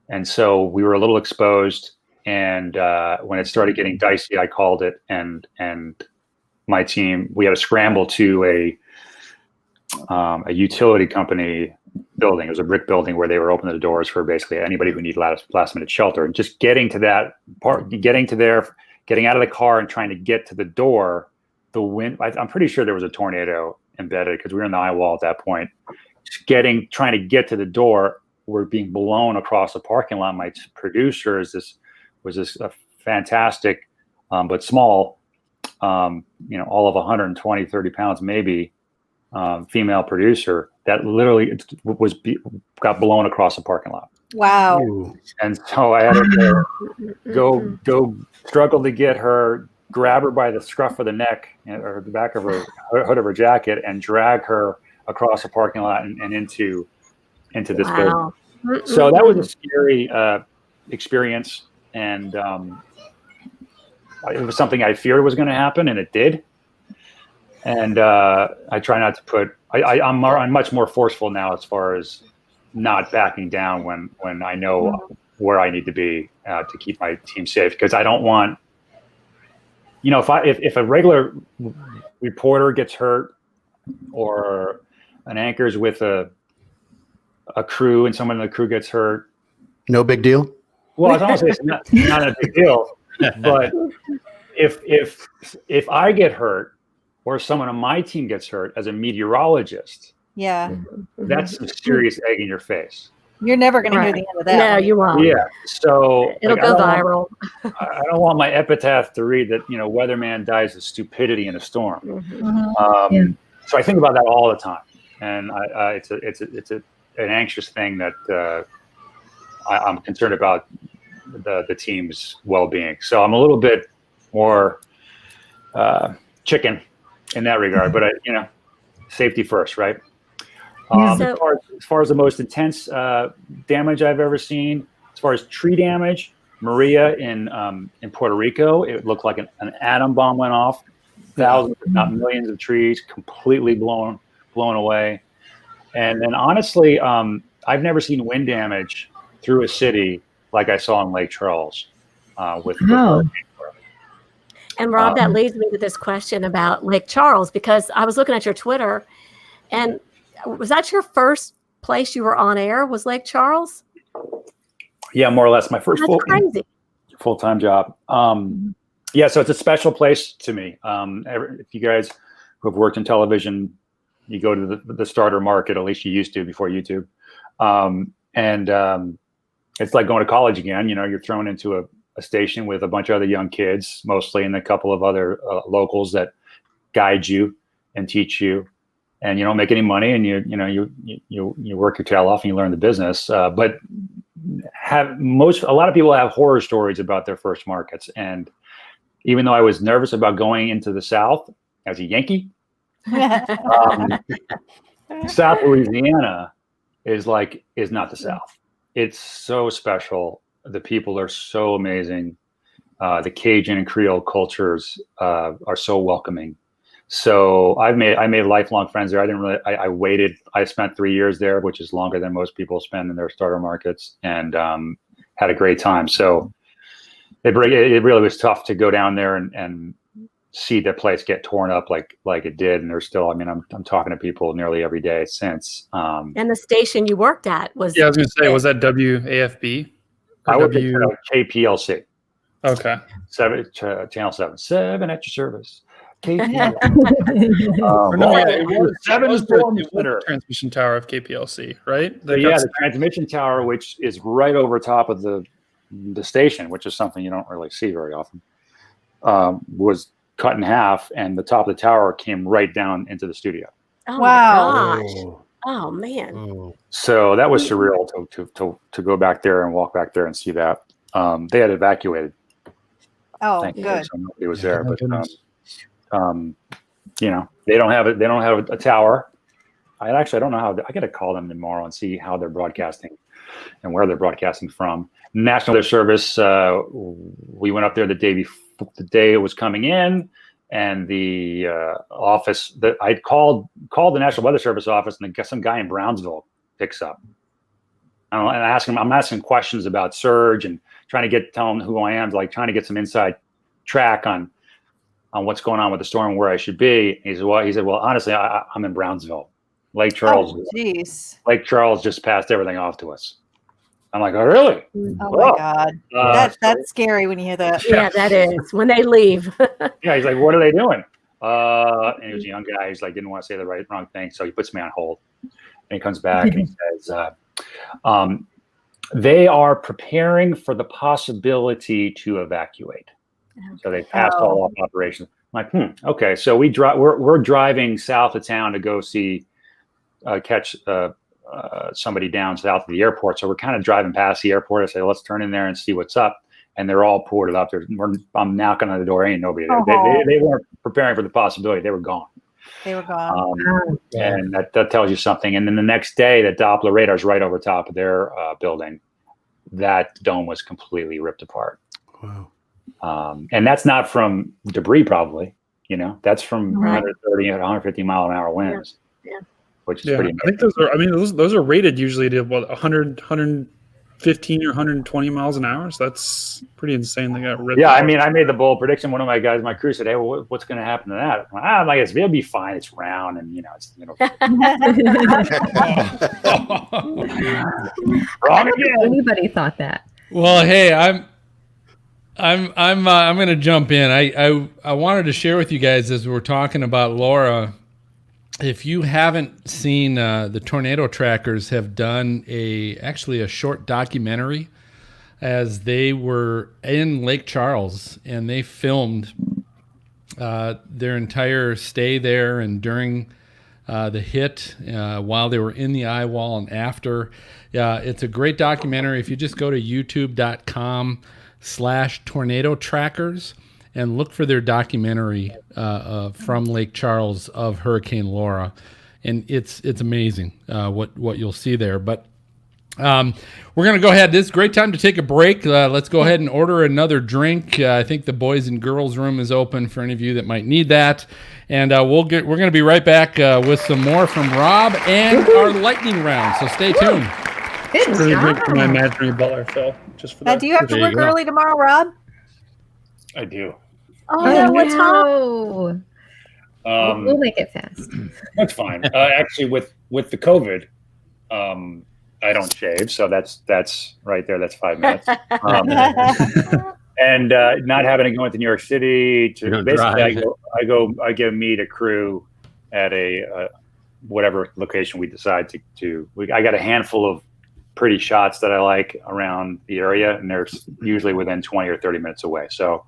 And so we were a little exposed. And when it started getting dicey, I called it, and my team, we had to scramble to a utility company building. It was a brick building where they were opening the doors for basically anybody who needed last minute shelter. And just getting to that part, getting out of the car and trying to get to the door, the wind, I'm pretty sure there was a tornado embedded because we were in the eye wall at that point. Just trying to get to the door, we're being blown across the parking lot. My producer was this fantastic, but small, all of 120, 30 pounds, maybe, female producer that literally got blown across the parking lot. Wow. And so I had to go struggle to get her, grab her by the scruff of the neck or the back of her hood of her jacket and drag her across the parking lot and into this building. So that was a scary experience. And it was something I feared was going to happen, and it did. And I try not to put. I'm much more forceful now as far as not backing down when I know where I need to be to keep my team safe, because I don't want. If a regular reporter gets hurt or an anchor's with a crew and someone in the crew gets hurt, no big deal. Well, I was it's not a big deal, but if I get hurt or someone on my team gets hurt as a meteorologist, that's some serious egg in your face. You're never going to hear the end of that. No, you won't. Yeah, so it'll go viral. I don't want my epitaph to read that weatherman dies of stupidity in a storm. So I think about that all the time, and it's an anxious thing that I'm concerned about the team's well-being. So I'm a little bit more chicken in that regard, but safety first, right? As far as the most intense damage I've ever seen, as far as tree damage, Maria in Puerto Rico, it looked like an atom bomb went off. Thousands, if not millions, of trees completely blown away. And then honestly, I've never seen wind damage through a city like I saw in Lake Charles with hurricane. And Rob, that leads me to this question about Lake Charles, because I was looking at your Twitter, and was that your first place you were on air? Was Lake Charles? Yeah, more or less. My first full-time job. So it's a special place to me. If you guys who have worked in television, you go to the starter market, at least you used to before YouTube. It's like going to college again. You're thrown into a station with a bunch of other young kids, mostly, and a couple of other locals that guide you and teach you. And you don't make any money, and you work your tail off and you learn the business. But a lot of people have horror stories about their first markets. And even though I was nervous about going into the South as a Yankee, South Louisiana is not the South. It's so special. The people are so amazing. The Cajun and Creole cultures are so welcoming. So I made lifelong friends there. I waited. I spent 3 years there, which is longer than most people spend in their starter markets, and had a great time. So it really was tough to go down there and see the place get torn up like it did. And there's still, I'm talking to people nearly every day since. And the station you worked at was. Yeah, I was going to say, was that WAFB? I worked at KPLC. Okay. Channel 7 at your service. It was the transmission tower of KPLC, right? The transmission tower, which is right over top of the station, which is something you don't really see very often, was cut in half, and the top of the tower came right down into the studio. Oh, wow! My gosh. Oh man! So that was surreal to go back there and walk back there and see that. They had evacuated. Oh, good. So nobody was there, but. They don't have a tower. I don't know how. I got to call them tomorrow and see how they're broadcasting and where they're broadcasting from. National Weather Service. We went up there the day it was coming in, and the office that I'd called the National Weather Service office, and some guy in Brownsville picks up. And I'm asking questions about surge and trying to tell them who I am, trying to get some inside track on on what's going on with the storm, where I should be. He said, well, honestly, I'm in Brownsville. Lake Charles. Oh, jeez. Lake Charles just passed everything off to us. I'm like, oh, really? Oh my God. That's scary when you hear that. Yeah, that is when they leave. Yeah, he's like, what are they doing? And he was a young guy. He's like, didn't want to say the wrong thing. So he puts me on hold. And he comes back and he says, they are preparing for the possibility to evacuate. So they passed all off operations. I'm like, okay. So we're driving south of town to go see, catch somebody down south of the airport. So we're kind of driving past the airport. I say, let's turn in there and see what's up. And they're all ported up. I'm knocking on the door. Ain't nobody there. They weren't preparing for the possibility. They were gone. They were gone. And that tells you something. And then the next day, the Doppler radar's right over top of their building. That dome was completely ripped apart. Wow. And that's not from debris, probably. That's from 130 and 150 mile an hour winds. Yeah. Which is pretty amazing. I think those are rated usually to 100, 115 or 120 miles an hour. So that's pretty insane. They got ripped. Yeah, I mean, I made the bold prediction. One of my guys, my crew, said, "Hey, well, what's going to happen to that?" I'm like, "It'll be fine. It's round, and it's wrong again." Anybody thought that? Well, hey, I'm going to jump in. I wanted to share with you guys as we're talking about Laura. If you haven't seen, the Tornado Trackers have done actually a short documentary as they were in Lake Charles, and they filmed their entire stay there and during the hit, while they were in the eye wall and after. It's a great documentary. If you just go to youtube.com/Tornado Trackers and look for their documentary from Lake Charles of Hurricane Laura, and it's amazing what you'll see there. But we're going to go ahead. This is a great time to take a break. Let's go ahead and order another drink. I think the boys and girls room is open for any of you that might need that. And we're going to be right back with some more from Rob and our lightning round. So stay tuned. Good Really job. drink for my imaginary butler, Phil. Just for Now, that. do you have to work early tomorrow, Rob? I do. Oh, what time? We'll make it fast. That's fine. Actually, with the COVID, I don't shave, so that's right there. That's 5 minutes. And not having to go into New York City to basically, I meet a crew at a whatever location we decide to. I got a handful of pretty shots that I like around the area, and they're usually within 20 or 30 minutes away. So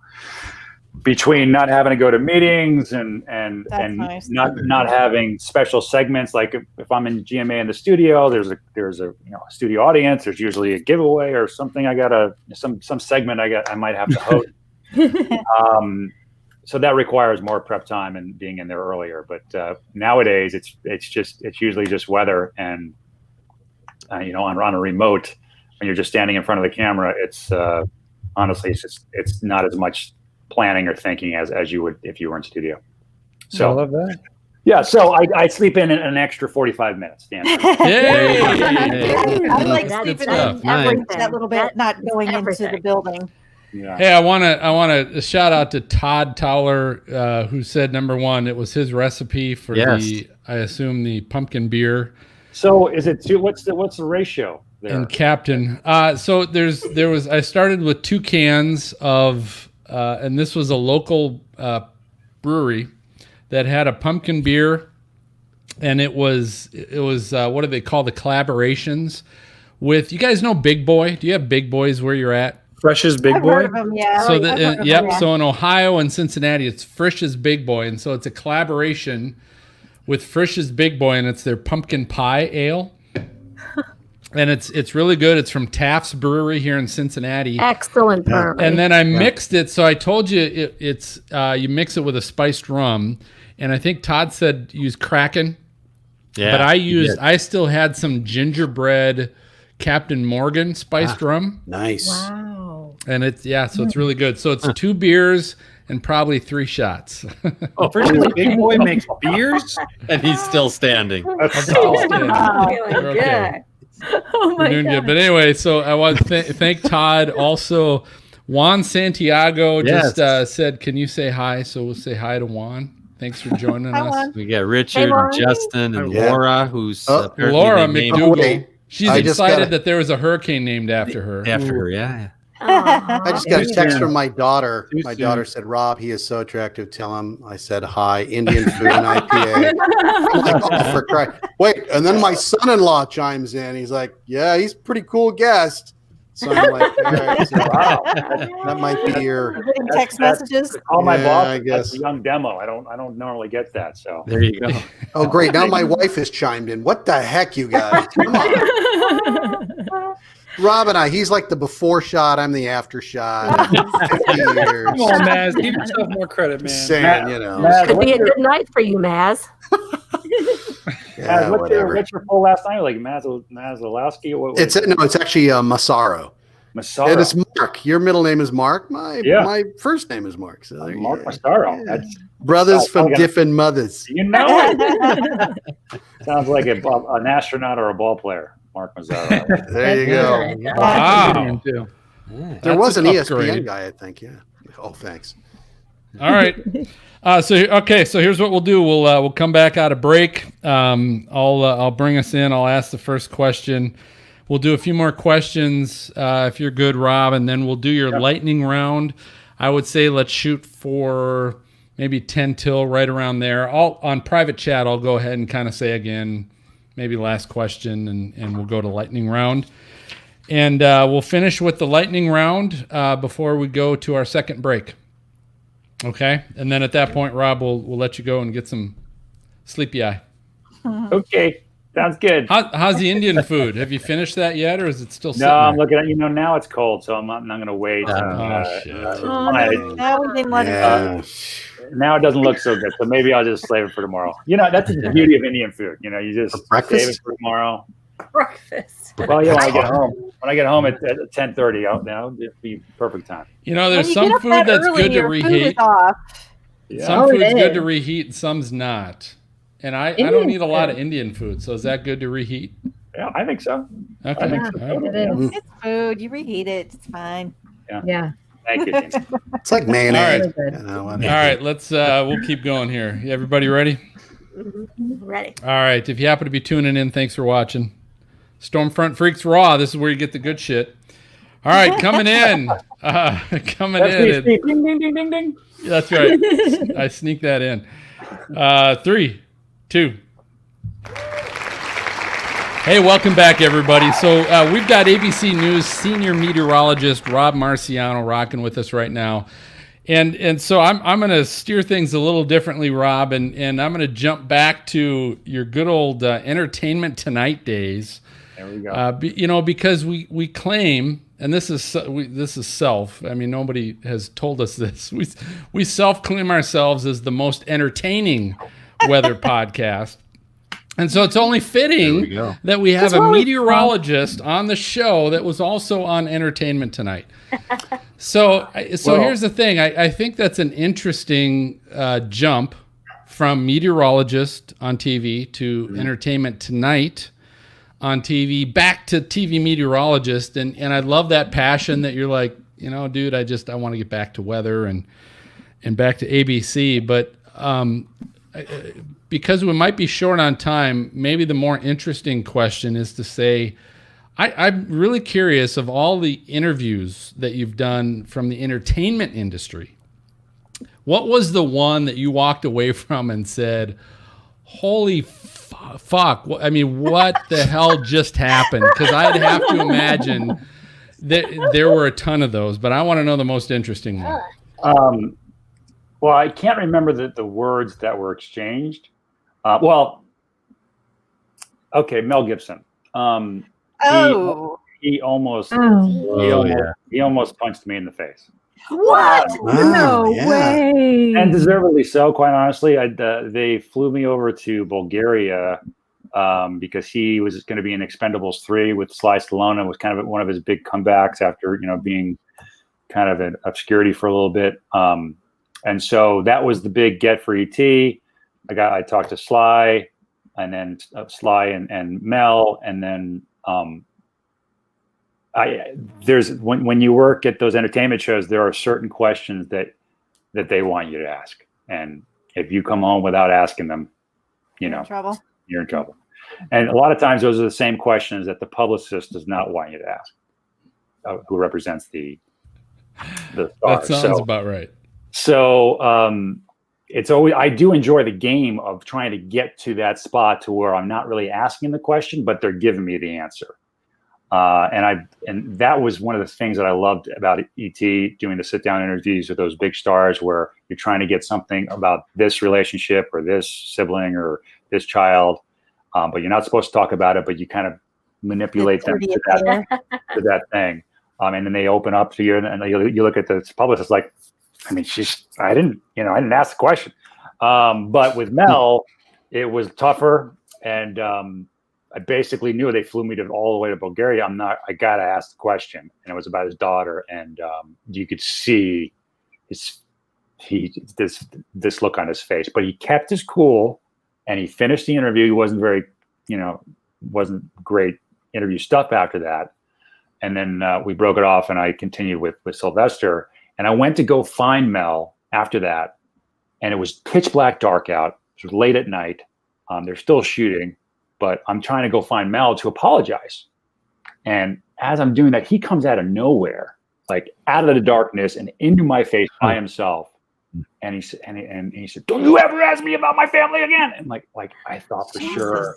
between not having to go to meetings and nice. not having special segments, like if I'm in GMA in the studio, there's a studio audience, there's usually a giveaway or something. I got some segment I might have to host. So that requires more prep time and being in there earlier. But nowadays it's usually just weather and on a remote, when you're just standing in front of the camera, it's honestly it's not as much planning or thinking as you would if you were in studio. So I love that. Yeah, so I sleep in an extra 45 minutes. Dan. Yay! I like That's sleeping good in stuff. that little bit, not going into the building. Yeah. Hey, I want to shout out to Todd Towler, who said number one, it was his recipe for I assume the pumpkin beer. So is it two? What's the ratio there? And Captain. So I started with 2 cans of, and this was a local brewery that had a pumpkin beer, and it was what do they call the collaborations with? You guys know Big Boy? Do you have Big Boys where you're at? Fresh's Big I've Boy. heard of them, yeah. So I've heard of them. So in Ohio and Cincinnati, it's Frisch's Big Boy, and so it's a collaboration with Frisch's Big Boy, and it's their pumpkin pie ale, and it's really good. It's from Taft's Brewery here in Cincinnati. Excellent brewery. And then I mixed it. So I told you it's you mix it with a spiced rum, and I think Todd said use Kraken. Yeah, but I still had some gingerbread Captain Morgan spiced rum. Nice. Wow. And so it's really good. So it's 2 beers and probably 3 shots. Frisch's Big Boy makes beers, and he's still standing. Okay. Oh my God. But anyway, so I want to thank Todd. Also, Juan Santiago Yes. just said, "Can you say hi?" So we'll say hi to Juan. Thanks for joining Hi, us. Juan. We got Richard, and Justin, and Yeah. Laura, who's Oh, apparently Laura they named McDougal. wait. She's I just excited gotta- that there was a hurricane named after her. after her. Yeah. I just got a Too text soon. from my daughter. Too My soon. daughter said, "Rob, he is so attractive. Tell him I said hi. Indian food and IPA." I'm like, "Oh, for Christ." Wait, and then my son-in-law chimes in. He's like, "Yeah, he's a pretty cool guest." So I'm like, "All right, so Wow. that might be your." Getting text messages. Call my Yeah, boss. I That's guess. a young demo. I don't normally get that. So There you go. Oh, great! Now my wife has chimed in. What the heck, you guys? Come on. Rob and I. He's like the before shot. I'm the after shot. 50 years. Come on, Maz. Give yourself more credit, man. Saying, you know. Maz, Could be what's a your, good night for you, Maz. Yeah, Maz, whatever. what's your full last name? Like Mazalowski? What It's actually Massaro. Massaro. And it's Mark. Your middle name is Mark. Yeah. My first name is Mark. So there you Mark go. Massaro. Yeah. That's Brothers from Sounds like different mothers. you know it. Sounds like an astronaut or a ball player. Mark Mazzaro. There you go. Wow. Too. There was an That's ESPN an upgrade. guy, I think. Yeah. Oh, thanks. All right. So here's what we'll do. We'll come back out of break. I'll bring us in. I'll ask the first question. We'll do a few more questions if you're good, Rob, and then we'll do your lightning round. I would say let's shoot for maybe 10 till right around there. On private chat, I'll go ahead and kind of say again, maybe last question, and we'll go to lightning round. And we'll finish with the lightning round before we go to our second break. Okay? And then at that point, Rob, we'll let you go and get some sleepy eye. Okay. Sounds good. How's the Indian food? Have you finished that yet, or is it still sitting No, I'm there? looking at now it's cold, so I'm not going to wait. shit. Now we didn't let it go. Yeah. Now it doesn't look so good, so maybe I'll just save it for tomorrow. That's the beauty of Indian food. You just For breakfast? save it for tomorrow. Breakfast. Well, yeah, when I get home at 10:30, it'll be perfect time. There's When you some get up food that that's early, good to your food is reheat. off. Yeah. Some Oh, food's it good to is. reheat, and some's not. And I Indian don't eat a lot of food. Indian food, so is that good to reheat? Yeah, I think so. Okay. I think All so. right. It is. It's food. You reheat it. It's fine. Yeah. Thank you, James. It's like mayonnaise. All Really good. You know, All right, let's we'll keep going here. Everybody ready? Ready. All right. If you happen to be tuning in, thanks for watching. Stormfront Freaks Raw. This is where you get the good shit. All right, coming in. Coming That's me, in. Steve. Ding, ding, ding, ding, ding. That's right. I sneak that in. 3, 2. Hey, welcome back, everybody. So we've got ABC News senior meteorologist Rob Marciano rocking with us right now. And so I'm going to steer things a little differently, Rob, and I'm going to jump back to your good old Entertainment Tonight days. There we go. Because we claim, and this is self. I mean, nobody has told us this. We self-claim ourselves as the most entertaining weather podcast. And so it's only fitting that we have a meteorologist on the show that was also on Entertainment Tonight. So here's the thing. I think that's an interesting jump from meteorologist on TV to Entertainment Tonight on TV, back to TV meteorologist. And I love that passion that you're like, dude, I want to get back to weather and back to ABC. But because we might be short on time, maybe the more interesting question is to say, I'm really curious of all the interviews that you've done from the entertainment industry. What was the one that you walked away from and said, holy fuck, I mean, what the hell just happened? Because I'd have to imagine that there were a ton of those, but I want to know the most interesting one. Well, I can't remember the words that were exchanged. Mel Gibson. He almost punched me in the face. What? No way. And deservedly so, quite honestly. They flew me over to Bulgaria because he was going to be in Expendables 3 with Sly Stallone. It was kind of one of his big comebacks after being kind of an obscurity for a little bit. And so that was the big get for ET. I talked to Sly, and then Sly and Mel, and then there's when you work at those entertainment shows, there are certain questions that they want you to ask, and if you come home without asking them, you're in trouble. And a lot of times, those are the same questions that the publicist does not want you to ask, who represents the star. That sounds about right. So it's always, I do enjoy the game of trying to get to that spot to where I'm not really asking the question, but they're giving me the answer. And that was one of the things that I loved about ET, doing the sit down interviews with those big stars, where you're trying to get something about this relationship or this sibling or this child, but you're not supposed to talk about it, but you kind of manipulate them to that thing. And then they open up to you, and you look at the publicist like, I mean, I didn't ask the question. But with Mel, it was tougher, and I basically knew they flew me all the way to Bulgaria. I got to ask the question, and it was about his daughter, and you could see this look on his face, but he kept his cool, and he finished the interview. He wasn't wasn't great interview stuff after that. And then we broke it off, and I continued with Sylvester, and I went to go find Mel after that, and it was pitch black dark out. It was late at night. They're still shooting, but I'm trying to go find Mel to apologize. And as I'm doing that, he comes out of nowhere, like out of the darkness and into my face by himself. And he said, "Don't you ever ask me about my family again." And like I thought for sure.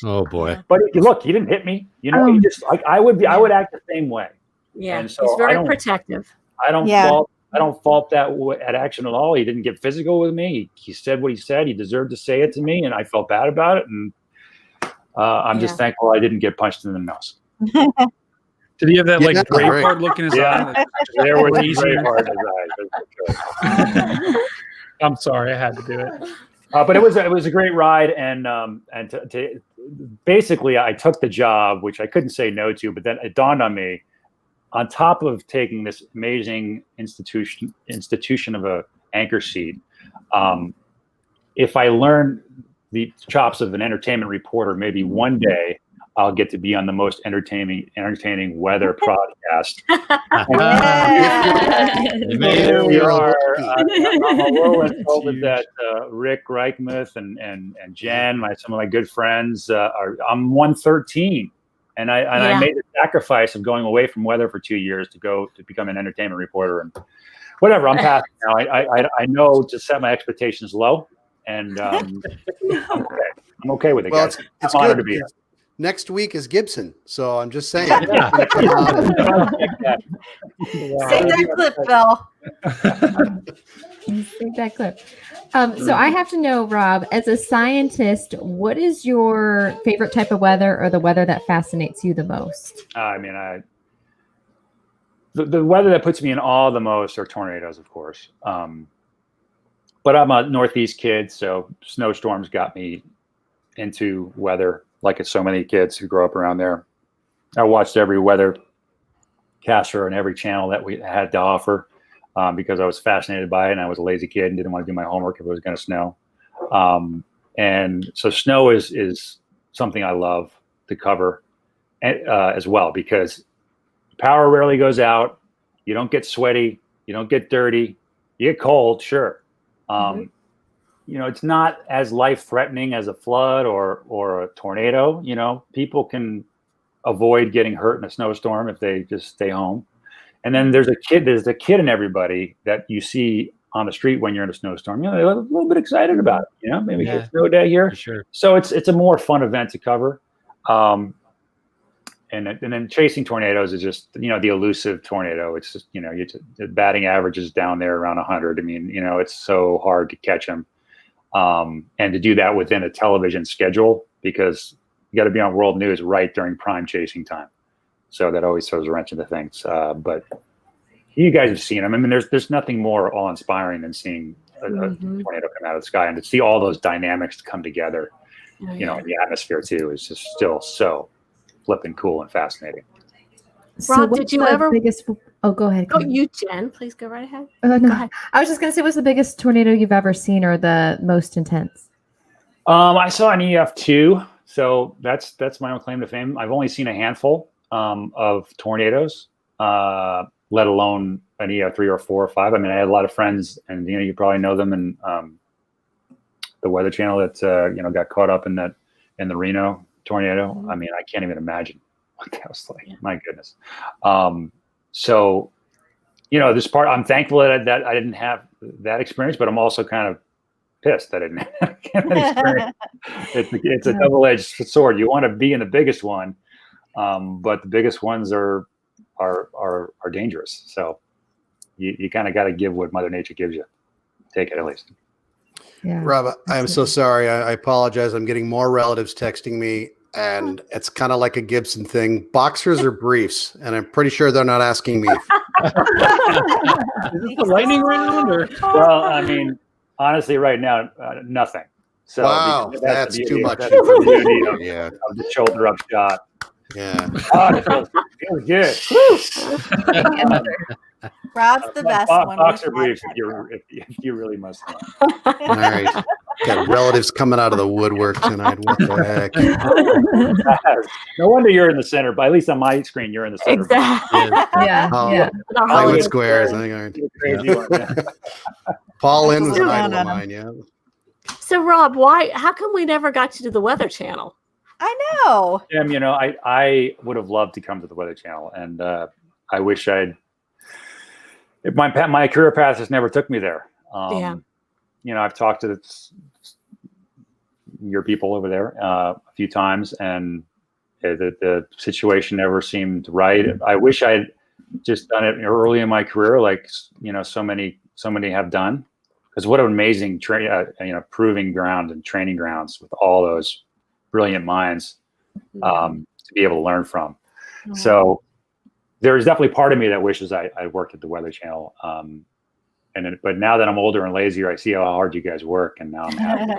Oh boy! But look, he didn't hit me. He just like I would act the same way. Yeah, and so he's very protective. I don't fault that action at all. He didn't get physical with me. He said what he said. He deserved to say it to me, and I felt bad about it. And I'm just thankful I didn't get punched in the nose. Did he have that gray part look in his eye? There was a gray part in his eye. I'm sorry, I had to do it. But it was a great ride, and basically I took the job, which I couldn't say no to. But then it dawned on me, on top of taking this amazing institution of a anchor seat, if I learn the chops of an entertainment reporter, maybe one day I'll get to be on the most entertaining weather podcast. Here we are. I'm a little insulted that Rick Reichmuth and Jen, some of my good friends, I'm 113, and I made the sacrifice of going away from weather for 2 years to become an entertainment reporter, and whatever. I'm past it now. I know to set my expectations low, and I'm okay with it, guys. It's I'm honored good. to be here. Next week is Gibson, so I'm just saying. Save that clip, Phil. Save that clip. So I have to know, Rob, as a scientist, what is your favorite type of weather, or the weather that fascinates you the most? The weather that puts me in awe the most are tornadoes, of course. But I'm a Northeast kid, so snowstorms got me into weather, like it's so many kids who grow up around there. I watched every weather caster on every channel that we had to offer because I was fascinated by it, and I was a lazy kid and didn't want to do my homework if it was going to snow. And so snow is something I love to cover as well, because power rarely goes out. You don't get sweaty. You don't get dirty. You get cold, sure. It's not as life-threatening as a flood or a tornado. People can avoid getting hurt in a snowstorm if they just stay home. And then there's a kid in everybody that you see on the street when you're in a snowstorm. They're a little bit excited about it. Maybe it's a snow day here. Sure. So it's a more fun event to cover. And then chasing tornadoes is just, the elusive tornado. It's just, the batting average is down there around 100. I mean, it's so hard to catch them. And to do that within a television schedule, because you got to be on world news right during prime chasing time. So that always throws a wrench into things. But you guys have seen them. I mean, there's nothing more awe-inspiring than seeing a tornado come out of the sky, and to see all those dynamics come together, in the atmosphere too, is just still so flipping cool and fascinating. Rob, did you ever? Go ahead. Oh, you, Jen, please go right ahead. No. Go ahead. I was just going to say, what's the biggest tornado you've ever seen, or the most intense? I saw an EF2, so that's my own claim to fame. I've only seen a handful. of tornadoes, let alone an EO3 or 4 or 5. I mean, I had a lot of friends, and you probably know them, and the Weather Channel that got caught up in the Reno tornado. I mean, I can't even imagine what that was like. My goodness. So, this part, I'm thankful that I didn't have that experience, but I'm also kind of pissed that I didn't have that experience. It's a double-edged sword. You want to be in the biggest one, but the biggest ones are dangerous. So you kind of got to give what Mother Nature gives you. Take it at least. Yeah. Rob, I am so sorry. I apologize. I'm getting more relatives texting me, and it's kind of like a Gibson thing. Boxers or briefs? And I'm pretty sure they're not asking me. Is this the lightning round? Or? Well, I mean, honestly, right now, nothing. So wow, that's too much. That's the beauty of the shoulder up shot. Yeah. Oh, it feels good. Rob's the best one. Boxer briefs if you really must know. All right. Got relatives coming out of the woodwork tonight. What the heck? No wonder you're in the center, but at least on my screen, you're in the center. Exactly. Yeah. Hollywood Squares. I think Crazy one, yeah. Paul Lynn was an idol of mine, yeah. So Rob, how come we never got you to the Weather Channel? I know. Jim, I would have loved to come to the Weather Channel, and I wish my career path just never took me there. I've talked to your people over there a few times, and the situation never seemed right. I wish I'd just done it early in my career, like so many have done. Because what an amazing proving ground and training grounds with all those brilliant minds to be able to learn from. Mm-hmm. So there's definitely part of me that wishes I worked at the Weather Channel. But now that I'm older and lazier, I see how hard you guys work, and now I'm happy.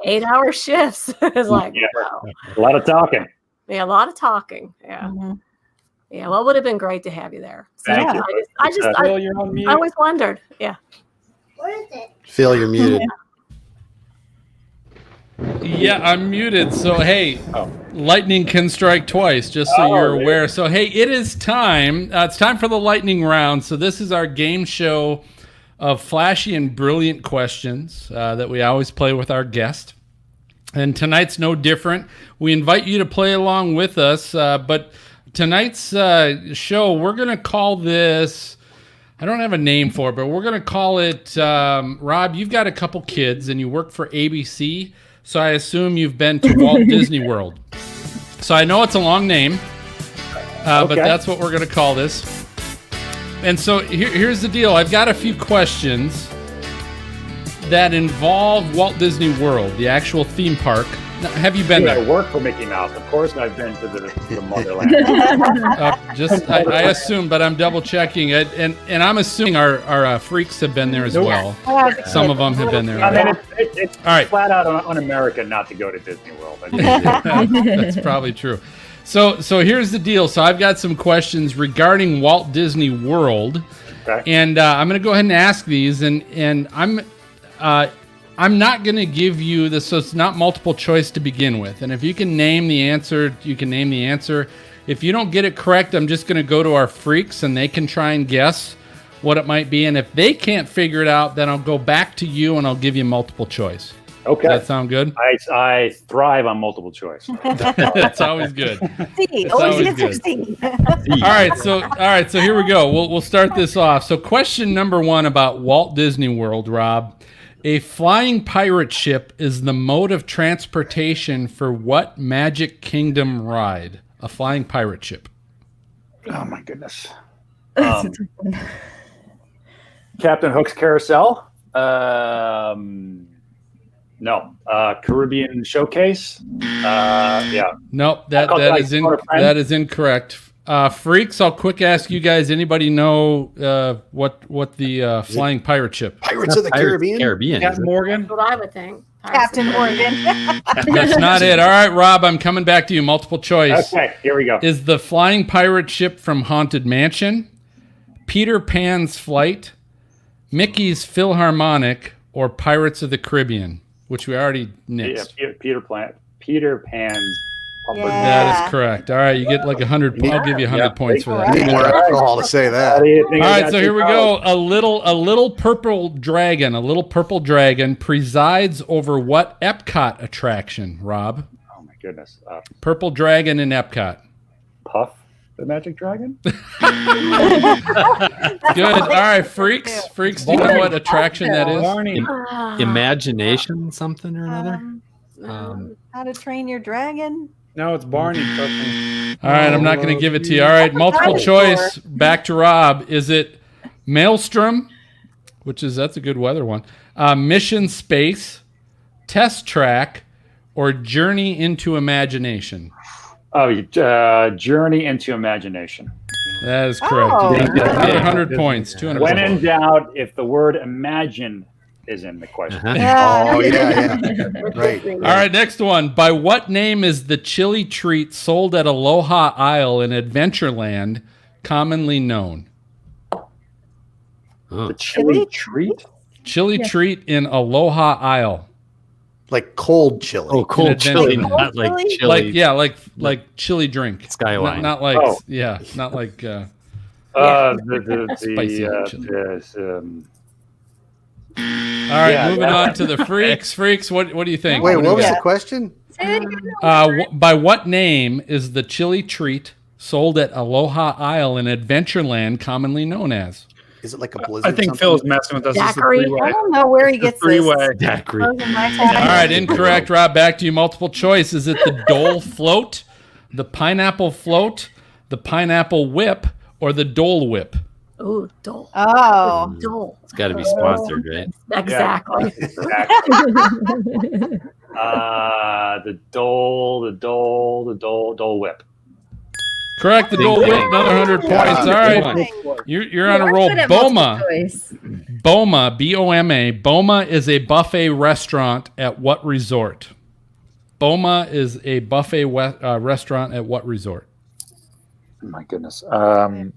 8-hour shifts. It's like, wow. A lot of talking. Yeah, a lot of talking. Yeah. Mm-hmm. Yeah, well, it would have been great to have you there. So Thank you. I always wondered. Yeah. What is it? Phil, you're muted. Yeah, I'm muted. So, hey, lightning can strike twice, just so you're aware. So, hey, it is time. It's time for the lightning round. So this is our game show of flashy and brilliant questions that we always play with our guest. And tonight's no different. We invite you to play along with us. But tonight's show, we're going to call this... I don't have a name for it, but we're going to call it... Rob, you've got a couple kids, and you work for ABC. So I assume you've been to Walt Disney World. So I know it's a long name, but that's what we're going to call this. And so here's the deal. I've got a few questions that involve Walt Disney World, the actual theme park. Now, have you been there? I work for Mickey Mouse. Of course I've been to the motherland. I assume, but I'm double checking it. And I'm assuming our freaks have been there as well. Some of them have been there. I mean, it's all right. Flat out un-American not to go to Disney World. That's probably true. So here's the deal. So I've got some questions regarding Walt Disney World. Okay. And I'm going to go ahead and ask these. And I'm not going to give you this, so it's not multiple choice to begin with. And if you can name the answer, you can name the answer. If you don't get it correct, I'm just going to go to our freaks, and they can try and guess what it might be. And if they can't figure it out, then I'll go back to you, and I'll give you multiple choice. Okay. Does that sound good? I thrive on multiple choice. That's always good. C. Always answer C. All right, so here we go. We'll start this off. So question number 1 about Walt Disney World, Rob. A flying pirate ship is the mode of transportation for what Magic Kingdom ride? A flying pirate ship. Oh, my goodness. Captain Hook's Carousel? No. Caribbean Showcase? Yeah. Nope, that is incorrect. Freaks, I'll quick ask you guys, anybody know what the flying pirate ship? Pirates of the Caribbean? Captain Morgan? That's what I would think. Captain Morgan. That's not it. All right, Rob, I'm coming back to you. Multiple choice. Okay, here we go. Is the flying pirate ship from Haunted Mansion, Peter Pan's Flight, Mickey's Philharmonic, or Pirates of the Caribbean, which we already nixed? Yeah, Peter Pan's That is correct. All right, you get like 100. I'll give you 100 points for that. I need more alcohol to say that. All right, so here we go. A little purple dragon presides over what Epcot attraction, Rob? Oh my goodness. Purple dragon in Epcot. Puff the Magic Dragon? Good. All right, freaks. Freaks, do you know what attraction that is? Imagination, something or another? How to Train Your Dragon? No, it's Barney. All right, I'm not going to give it to you. All right, multiple choice. Back to Rob. Is it Maelstrom, that's a good weather one, Mission Space, Test Track, or Journey into Imagination? Oh, Journey into Imagination. That is correct. Oh. You get 100 points. 200 When points. in doubt, if the word imagine is in the question. Oh, yeah. Right. All right, next one. By what name is the chili treat sold at Aloha Isle in Adventureland commonly known? The chili treat? Chili treat in Aloha Isle. Like cold chili. Oh, cold chili, Adventureland. not like chili. Like chili drink. Skywine. Not like not like The spicy chili. All right, Yeah, moving on to the freaks. Freaks, what do you think? Wait, do what you was got? the question? By what name is the chili treat sold at Aloha Isle in Adventureland commonly known as? Is it like a blizzard? I think Phil is messing with us. It's the Daiquiri. three-way. I don't know where he gets this. Three-way. Daiquiri. Those are my All tags. right, incorrect, Rob. Back to you. Multiple choice. Is it the Dole Float, the Pineapple Float, the Pineapple Whip, or the Dole Whip? Ooh, Dole. Oh. Dole. It's got to be sponsored, right? Exactly. The Dole Whip. Correct, the Dole Whip. Another 100 points. All right, you're on a roll. Boma. Boma, B-O-M-A. Boma is a buffet restaurant at what resort? Boma is a buffet restaurant at what resort? Oh my goodness. All right,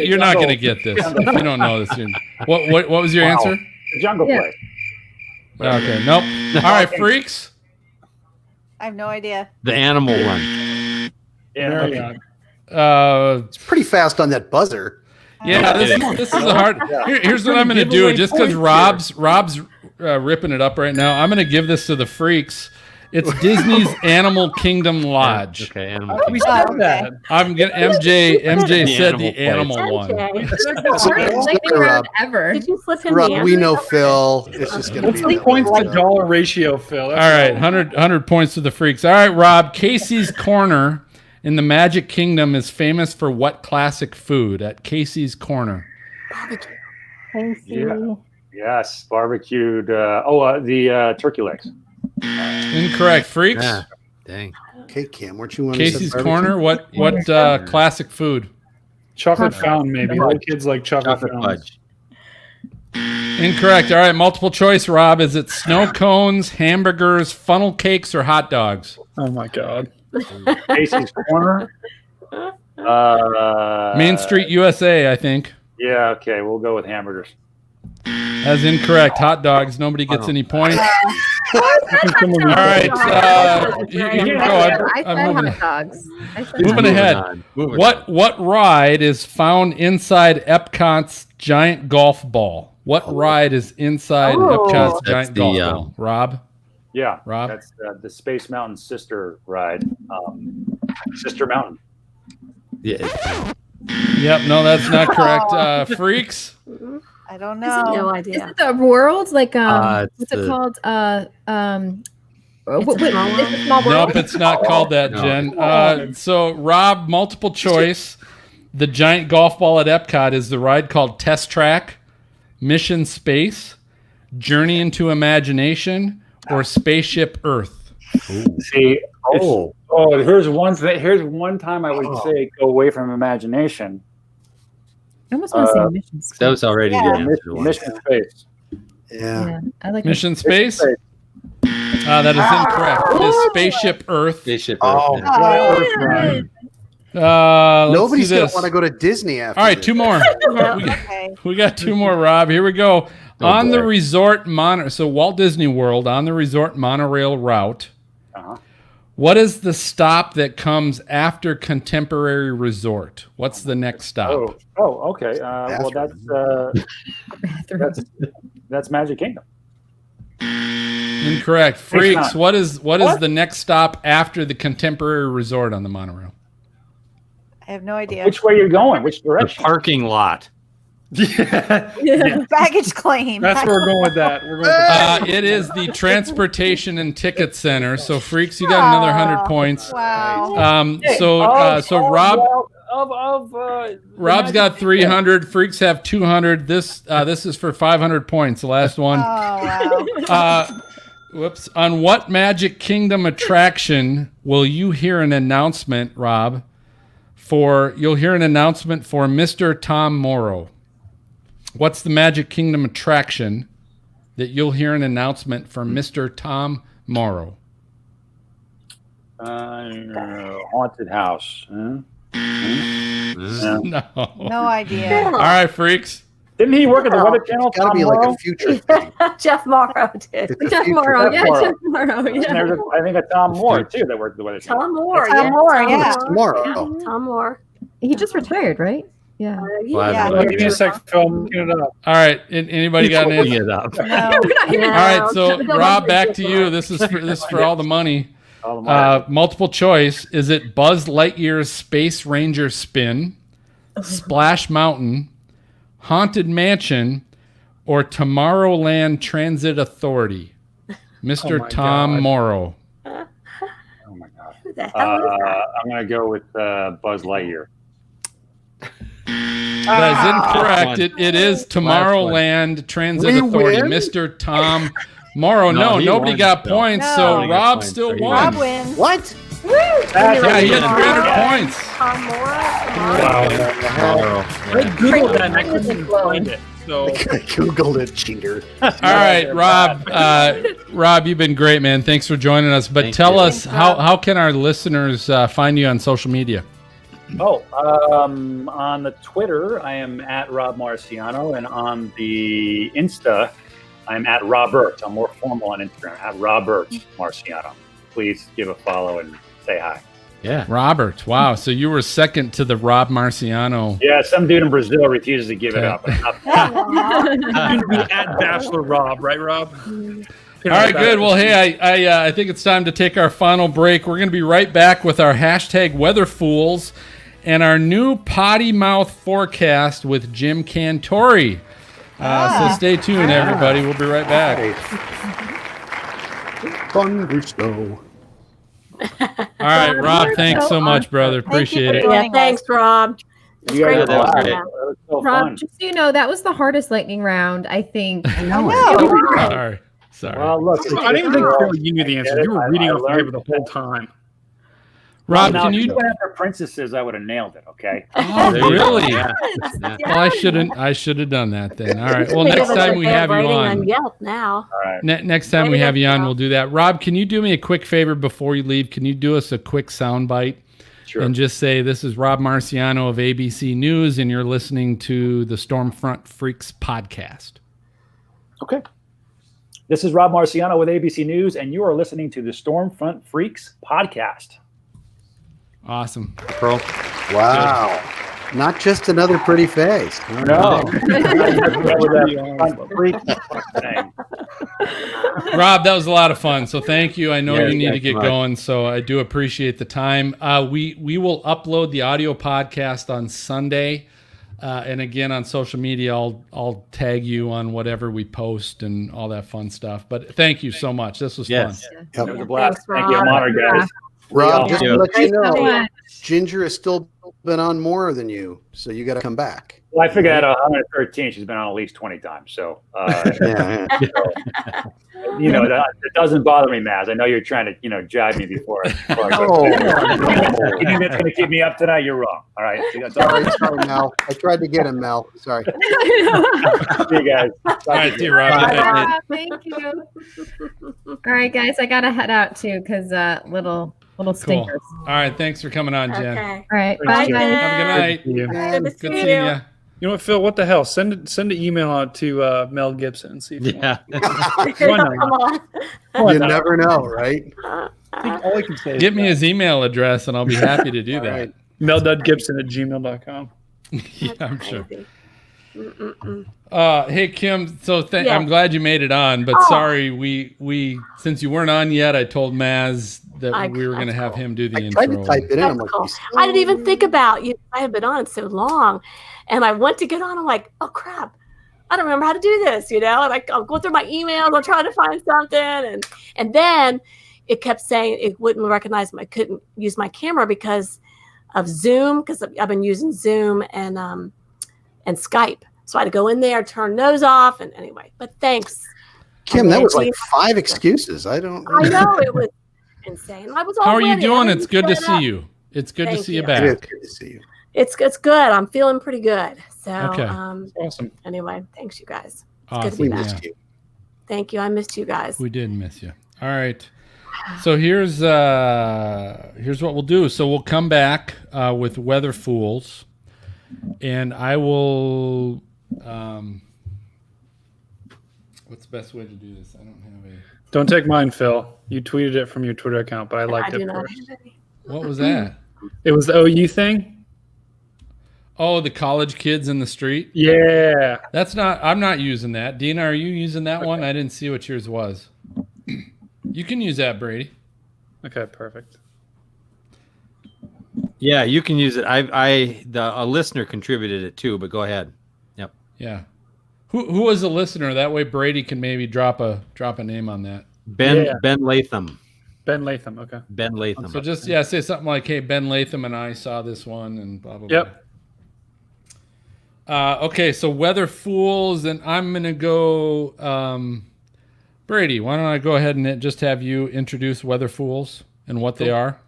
you're not going to get this. If you don't know this. What was your answer? The Jungle Place. Okay, nope. All right, freaks. I have no idea. The animal one. Yeah. It's pretty fast on that buzzer. Yeah, this is a hard. Here's what I'm going to do. Just because Rob's ripping it up right now, I'm going to give this to the freaks. It's Disney's Animal Kingdom Lodge. Okay, Animal We Kingdom. said that. I'm gonna MJ said the animal animal one. MJ. Rob, Ever. Did you flip him Rob, the we answer? know Phil. It's just going to What's be the points to dollar ratio, Phil? All right, 100 points to the freaks. All right, Rob. Casey's Corner in the Magic Kingdom is famous for what classic food at Casey's Corner? Yeah. Yes, barbecued. The turkey legs. Incorrect, freaks. Yeah. Dang. Okay, Cam, weren't you one? Casey's Corner. What classic food? Chocolate fountain, maybe. Little kids like chocolate Chocolate fountains. fudge. Incorrect. All right, multiple choice, Rob. Is it snow cones, hamburgers, funnel cakes, or hot dogs? Oh my God. Casey's Corner. Main Street, USA, I think. Yeah. Okay, we'll go with hamburgers. That's incorrect. Hot dogs. Nobody gets any points. All right. Here we go. I I'm said moving, hot dogs. moving ahead. What ride is found inside Epcot's giant golf ball? What ride is inside Epcot's giant golf ball? Rob? Yeah, Rob? That's the Space Mountain Sister ride. Sister Mountain. Yeah. Yep. No, that's not correct. Freaks? I don't I have know. no Is idea. it the world? Like it's what's it the- called? It's a small It's a small world. Nope, it's not called that, No. Jen. So, Rob, multiple choice. The giant golf ball at Epcot is the ride called Test Track, Mission Space, Journey into Imagination, or Spaceship Earth. See, here's one thing. Here's one time I would say go away from imagination. I almost want to say Mission Space. That was already Yeah. the answer. Mission Space. Yeah. Yeah, I like Mission Space? That is incorrect. It is Spaceship Earth. Spaceship. Oh. Earth. Let's Nobody's do going this. to want to go to Disney after All right, this. two more. Okay. We got two more, Rob. Here we go. Oh, On the boy. resort mono, so Walt Disney World on the resort monorail route, Uh-huh. What is the stop that comes after Contemporary Resort? What's the next stop? Okay. Well, that's Magic Kingdom. Incorrect. Freaks, what is the next stop after the Contemporary Resort on the monorail? I have no idea. Which way you're going? Which The direction? parking lot. Baggage claim. That's where we're going with that. We're going with that. It is the Transportation and Ticket Center. So Freaks, you got another 100 points. Wow. So Rob's got 300. Freaks have 200. This is for 500 points. The last one. Oh wow. Whoops. On what Magic Kingdom attraction will you hear an announcement, Rob? You'll hear an announcement for Mr. Tom Morrow. What's the Magic Kingdom attraction that you'll hear an announcement for Mr. Tom Morrow? Haunted house. No. No idea. All right, Freaks. Didn't he work at the Weather Channel? It's got to be like a future thing. Jeff Morrow did. It's a Jeff future Morrow, thing. yeah, Jeff Morrow, And yeah. there's I think a Tom Moore too that worked at the Weather Channel. Tom Moore. Tom Moore, yeah. Tomorrow. Tom Moore. He just retired, right? Yeah. Yeah. Give me a sec, Phil. I'm looking it up. All right. Anybody got an answer? it up. No. All right. So Rob, back to you. This is for all the money. Multiple choice. Is it Buzz Lightyear's Space Ranger Spin, Splash Mountain, Haunted Mansion, or Tomorrowland Transit Authority? Mr. Tom Morrow. Oh my God. Who the hell is that? I'm going to go with Buzz Lightyear. That is incorrect. It is Tomorrowland Transit Authority. win? Mr. Tom Morrow. No, No, he nobody won, got Phil. points, No. so Nobody got Rob points, still so he won. Rob wins. What? Yeah, he had 300 points. Tom Moore. Wow. I Googled that and I couldn't find it. So I Googled it, cheater. All right, Rob. Rob, you've been great, man. Thanks for joining us. But Thank tell you. us, how can our listeners find you on social media? On the Twitter, I am at Rob Marciano, and on the Insta, I'm at Robert. I'm more formal on Instagram, at Robert Marciano. Please give a follow and say hi. Yeah. Robert. Wow. So you were second to the Rob Marciano. Yeah, some dude in Brazil refuses to give it up. you're gonna be at Bachelor Rob, right, Rob? All right, good. Well, hey, I think it's time to take our final break. We're going to be right back with our hashtag Weather Fools and our new potty mouth forecast with Jim Cantori. So stay tuned, everybody. We'll be right back. Thunder snow. All right, Rob, thanks so much, brother. Appreciate it. Yeah, thanks, Rob. It's You great guys to that was talk great. about. That was so Rob, fun. just so you know, that was the hardest lightning round, I think. I know. Sorry. Well, look, I didn't think Phil, you knew the answer. You were reading off the paper the whole time. Rob, now, can if you? went after princesses, I would have nailed it. Okay. Oh, There you go. really? Yeah. Well, I should have done that then. All right. Well, Think next of it time as we a have you rating on. Yelp now. All right. Next time we have you on, we'll do that. Rob, can you do me a quick favor before you leave? Can you do us a quick sound bite Sure. and just say, this is Rob Marciano of ABC News, and you're listening to the Stormfront Freaks podcast. Okay. This is Rob Marciano with ABC News, and you are listening to the Stormfront Freaks podcast. Awesome. Pro. Wow. Not just another pretty face. No. Freak thing. Rob, that was a lot of fun. So thank you. I know Yeah, you need to thanks get so much. going, so I do appreciate the time. We will upload the audio podcast on Sunday, and again on social media. I'll tag you on whatever we post and all that fun stuff. But thank you so much. This was Yes. fun. It was a blast. Thanks, Thank you. I'm Rob. honored, guys. Rob, Yeah. just to Yeah. let you Thanks so know, much. Ginger has still been on more than you, so you got to come back. Well, I figured out 113. She's been on at least 20 times. So, Yeah. you know, that doesn't bother me, Maz. I know you're trying to, jibe me before I go. Oh. You think that's going to keep me up tonight? You're wrong. All right. See, that's all right. Sorry, Mel. I tried to get him, Mel. Sorry. See you guys. All right, see you, Rob. Bye, Good night. Rob. Thank you. All right, guys, I gotta head out too because little Cool. stinkers. All right, thanks for coming on, Jen. Okay. All right, Thanks, bye, Jen. guys. Have a good night. You. Good to Good see seeing you. you. You know what, Phil? What the hell? Send an email out to Mel Gibson and see if he Yeah. wants. Why not? Come on. Why You not? never know, right? I think all I can say is Get me his email address and I'll be happy to do that. right. mel.gibson@gmail.com. Yeah, I'm sure. Crazy. Hey Kim, so Yeah. I'm glad you made it on, but Oh. sorry, we since you weren't on yet, I told Maz that we were going to have him do the I intro. tried to type it in. I'm That's like, cool. "You still-" I didn't even think about you. I had been on so long, and I went to get on. I'm like, oh crap, I don't remember how to do this, and I'll go through my emails. I'm trying to find something, and then it kept saying it wouldn't recognize I couldn't use my camera because of Zoom, because I've been using Zoom and Skype. So I had to go in there, turn those off, and anyway. But thanks, Kim, that was like Nancy. 5 excuses. I don't. I know it was insane. I was all How are you ready. doing? I It's good to set it up. see you. It's good to Thank see you you. It is back. good to see you. It's good. I'm feeling pretty good. So Okay. Awesome. anyway, thanks you guys. Awesome. good to be We back. missed you. Thank you. I missed you guys. We did miss you. All right. So here's what we'll do. So we'll come back with Weather Fools, and I will. What's the best way to do this? I don't have a. Don't take mine, Phil. You tweeted it from your Twitter account, but I I liked do it not first. have any. What was that? It was the OU thing? Oh, the college kids in the street. Yeah. That's not. I'm not using that. Dina, are you using that one? I didn't see what yours was. You can use that, Brady. Okay, perfect. Yeah, you can use it. A listener contributed it too, but go ahead. Yep. Yeah. Who was the listener? That way Brady can maybe drop a name on that. Ben Yeah. Ben Latham. Ben Latham. Okay. Ben Latham. So just say something like, "Hey, Ben Latham and I saw this one," and blah blah Yep. blah. Okay, so Weather Fools, and I'm gonna go. Brady, why don't I go ahead and just have you introduce Weather Fools and what they are?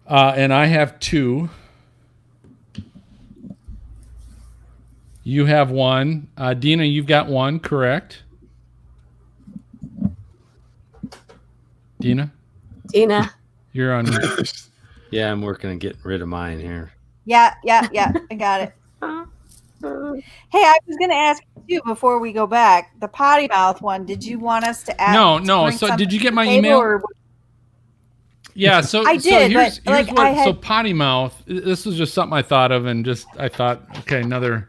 And I have 2. You have 1. Dina, you've got 1, correct? Dina, you're on. Yeah, I'm working on getting rid of mine here. Yeah. I got it. Hey, I was going to ask you before we go back, the potty mouth one. Did you want us to add? No. bring So something did you to get the my table, email? or- Yeah, so I so did, here's but, like, what, I had- so potty mouth. This was just something I thought of, and I thought, okay, another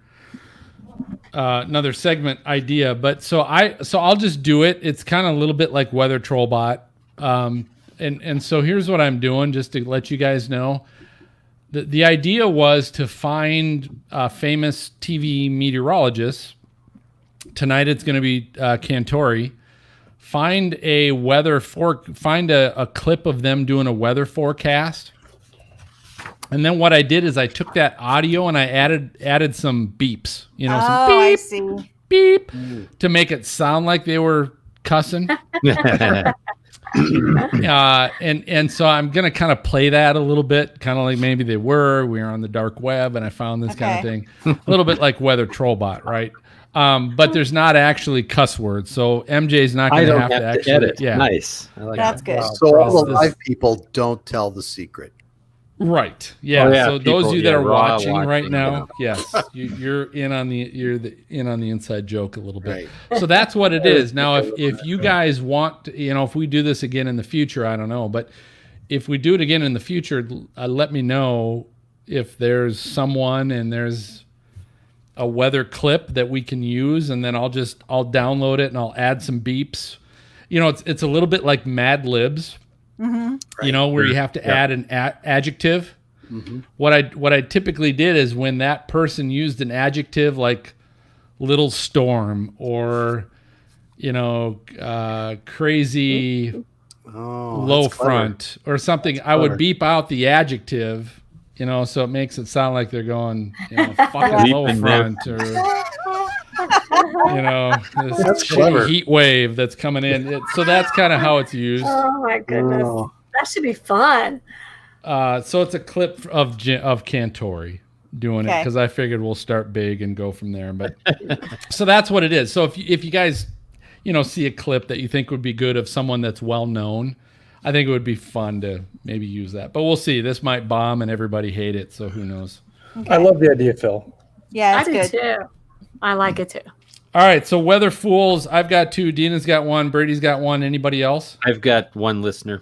segment idea. But so I'll just do it. It's kind of a little bit like Weather Trollbot, and so here's what I'm doing, just to let you guys know. The idea was to find famous TV meteorologists. Tonight it's going to be Cantori. Find a clip of them doing a weather forecast. And then what I did is I took that audio and I added some beeps, some I beep, see. beep, to make it sound like they were cussing. And so I'm going to kind of play that a little bit, kind of like maybe we were on the dark web and I found this kind of thing. A little bit like Weather Trollbot, right? But there's not actually cuss words, so MJ's not going to have to actually edit. Yeah, Nice. I like That's that. good. So all the This- live people don't tell the secret. right. Yeah. Oh, yeah, So those of you that are raw watching right now, yeah. yes, you're in on the inside joke a little bit. Right. So that's what it is. Now, if you guys want to, if we do this again in the future, I don't know, but if we do it again in the future, let me know if there's someone and there's a weather clip that we can use, and then I'll download it and I'll add some beeps. It's a little bit like Mad Libs, where you have to add an adjective. Mm-hmm. What I typically did is when that person used an adjective like little storm or crazy low that's clever. front or something, I would beep out the adjective. So it makes it sound like they're going, fucking low Beeping front or, this That's shitty clever. heat wave that's coming in. So that's kind of how it's used. Oh my goodness, Oh. that should be fun. So it's a clip of Cantori doing it Okay. because I figured we'll start big and go from there. But so that's what it is. So if you guys, see a clip that you think would be good of someone that's well known, I think it would be fun to maybe use that. But we'll see. This might bomb and everybody hate it, so who knows? I love the idea, Phil. Yeah, I it's do good. too. I like it too. All right, so Weather Fools, I've got 2. Dina's got 1. Brady's got 1. Anybody else? I've got 1 listener.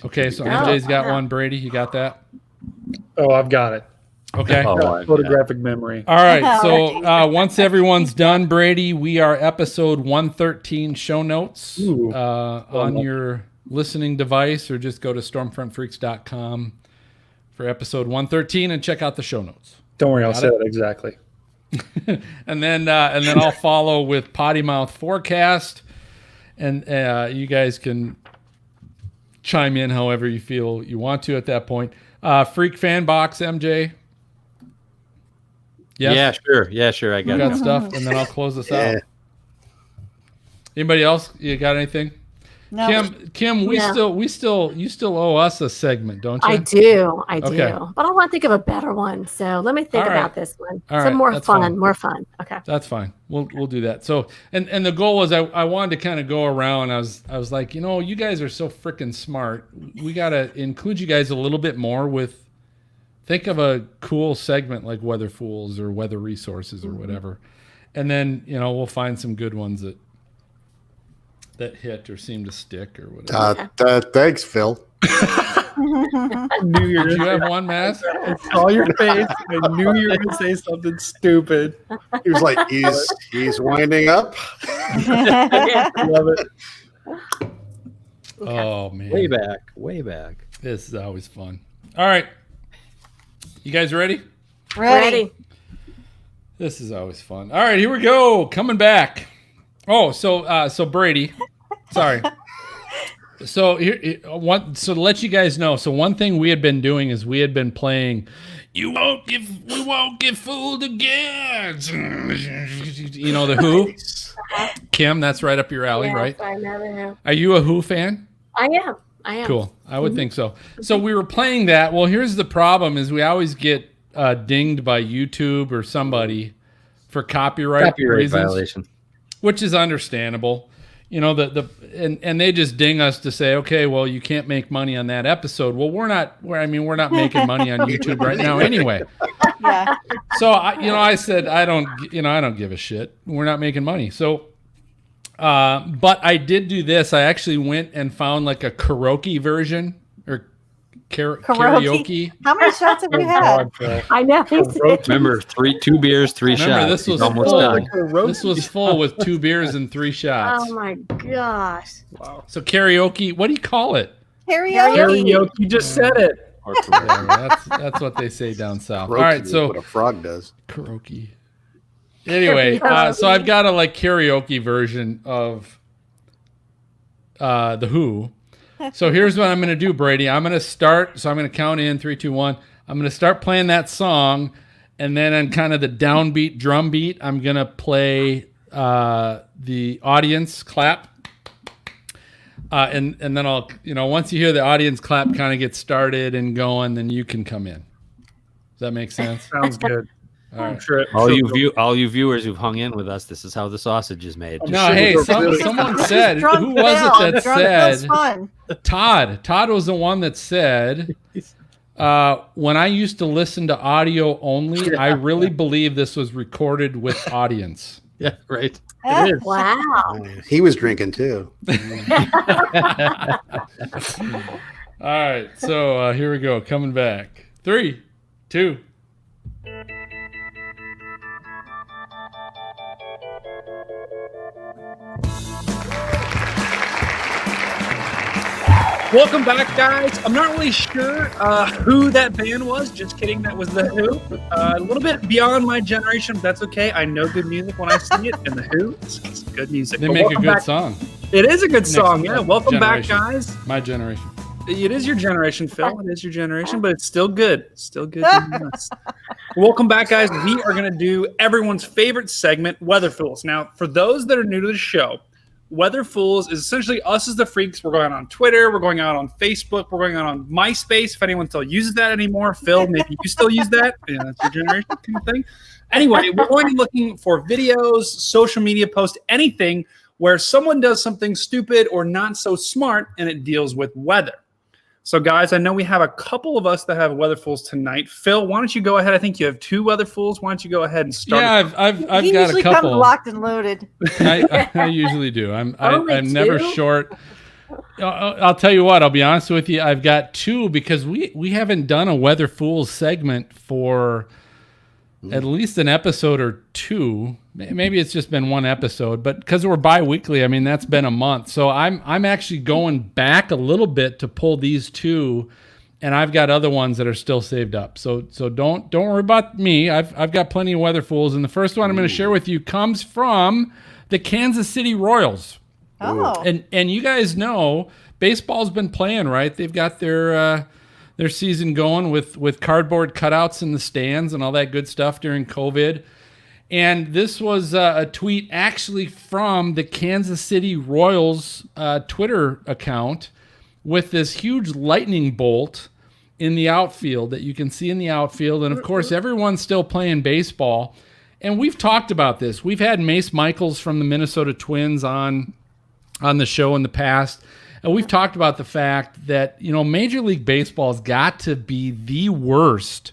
Okay, so MJ's got 1. Brady, you got that? Oh, I've got it. Okay. Photographic memory. All right, so once everyone's done, Brady, we are episode 113 show notes on your listening device, or just go to stormfrontfreaks.com for episode 113 and check out the show notes. Don't worry, I'll say that exactly. and then I'll follow with Potty Mouth forecast, and you guys can chime in however you feel you want to at that point. Freak fan box, MJ. Yes? Yeah, sure. I got stuff, and then I'll close this out. Anybody else? You got anything? No. Kim, you still owe us a segment, don't you? I do. Okay. But I want to think of a better one. So let me think about this one. More fun. Okay. That's fine. We'll do that. So and the goal was I wanted to kind of go around. I was like, you guys are so freaking smart. We got to include you guys a little bit more with. Think of a cool segment like Weather Fools or Weather Resources or whatever. And then, we'll find some good ones that hit or seem to stick or whatever. Thanks, Phil. Did you have one, Mass? I saw your face. I knew you were going to say something stupid. He was like, he's winding up. Love it. Oh, man. Way back. This is always fun. All right. You guys ready? Ready. This is always fun. All right, here we go. Coming back. Oh, so Brady. Sorry. So to let you guys know, so one thing we had been doing is we had been playing we won't get fooled again. The Who. Kim, that's right up your alley, right? I never have. Are you a Who fan? I am. Cool. I would think so. So we were playing that. Well, here's the problem: is we always get dinged by YouTube or somebody for copyright reasons, violation, which is understandable. And they just ding us to say, okay, well, you can't make money on that episode. Well, we're not making money on YouTube right now anyway. Yeah. So I said I don't give a shit. We're not making money. So. But I did do this. I actually went and found like a karaoke version or karaoke. How many shots have you had? I know. Remember, 2 beers, 3 shots. Remember, this was almost full. done. This was full with 2 beers and 3 shots. Oh my gosh! Wow. So karaoke. What do you call it? Karaoke. You just said it. Yeah, that's what they say down south. Karaoke. All right, so what a frog does. Karaoke. Anyway, so I've got a karaoke version of the Who. So here's what I'm going to do, Brady. I'm going to start. So I'm going to count in 3, 2, 1. I'm going to start playing that song, and then on kind of the downbeat drum beat, I'm going to play the audience clap. And then I'll, once you hear the audience clap kind of get started and going, then you can come in. Does that make sense? Sounds good. All right. Sure. All you viewers who've hung in with us, this is how the sausage is made. No, hey, someone said, who was it that said? Fun. Todd was the one that said, when I used to listen to audio only, I really believe this was recorded with audience. Yeah, right. It is. Wow. He was drinking too. All right, so here we go. Coming back. 3, 2. Welcome back, guys. I'm not really sure who that band was. Just kidding. That was The Who. A little bit beyond my generation, but that's okay. I know good music when I see it, and The Who is good music. They make a good song. It is a good song, yeah. Welcome back, guys. My generation. It is your generation, Phil. It is your generation, but it's still good. Still good. Welcome back, guys. We are going to do everyone's favorite segment, Weather Fools. Now, for those that are new to the show, Weather Fools is essentially us as the freaks. We're going on Twitter. We're going out on Facebook. We're going out on MySpace. If anyone still uses that anymore, Phil, maybe you still use that. Yeah, that's your generation kind of thing. Anyway, we're going to be looking for videos, social media posts, anything where someone does something stupid or not so smart, and it deals with weather. So, guys, I know we have a couple of us that have weather fools tonight. Phil, why don't you go ahead? I think you have 2 weather fools. Why don't you go ahead and start? Yeah, I've He got usually a couple. comes locked and loaded. I usually do. I'm never two? short. I'll tell you what. I'll be honest with you. I've got 2 because we haven't done a Weather Fools segment for at least an episode or 2. Maybe it's just been 1 episode, but because we're bi-weekly, I mean that's been a month. So I'm actually going back a little bit to pull these 2, and I've got other ones that are still saved up. So don't worry about me. I've got plenty of Weather Fools, and the first one I'm going to share with you comes from the Kansas City Royals. Oh. And you guys know baseball's been playing, right? They've got their season going with cardboard cutouts in the stands and all that good stuff during COVID. And this was a tweet actually from the Kansas City Royals Twitter account with this huge lightning bolt in the outfield that you can see in the outfield. And of course, everyone's still playing baseball. And we've talked about this. We've had Mace Michaels from the Minnesota Twins on the show in the past. And we've talked about the fact that, Major League Baseball's got to be the worst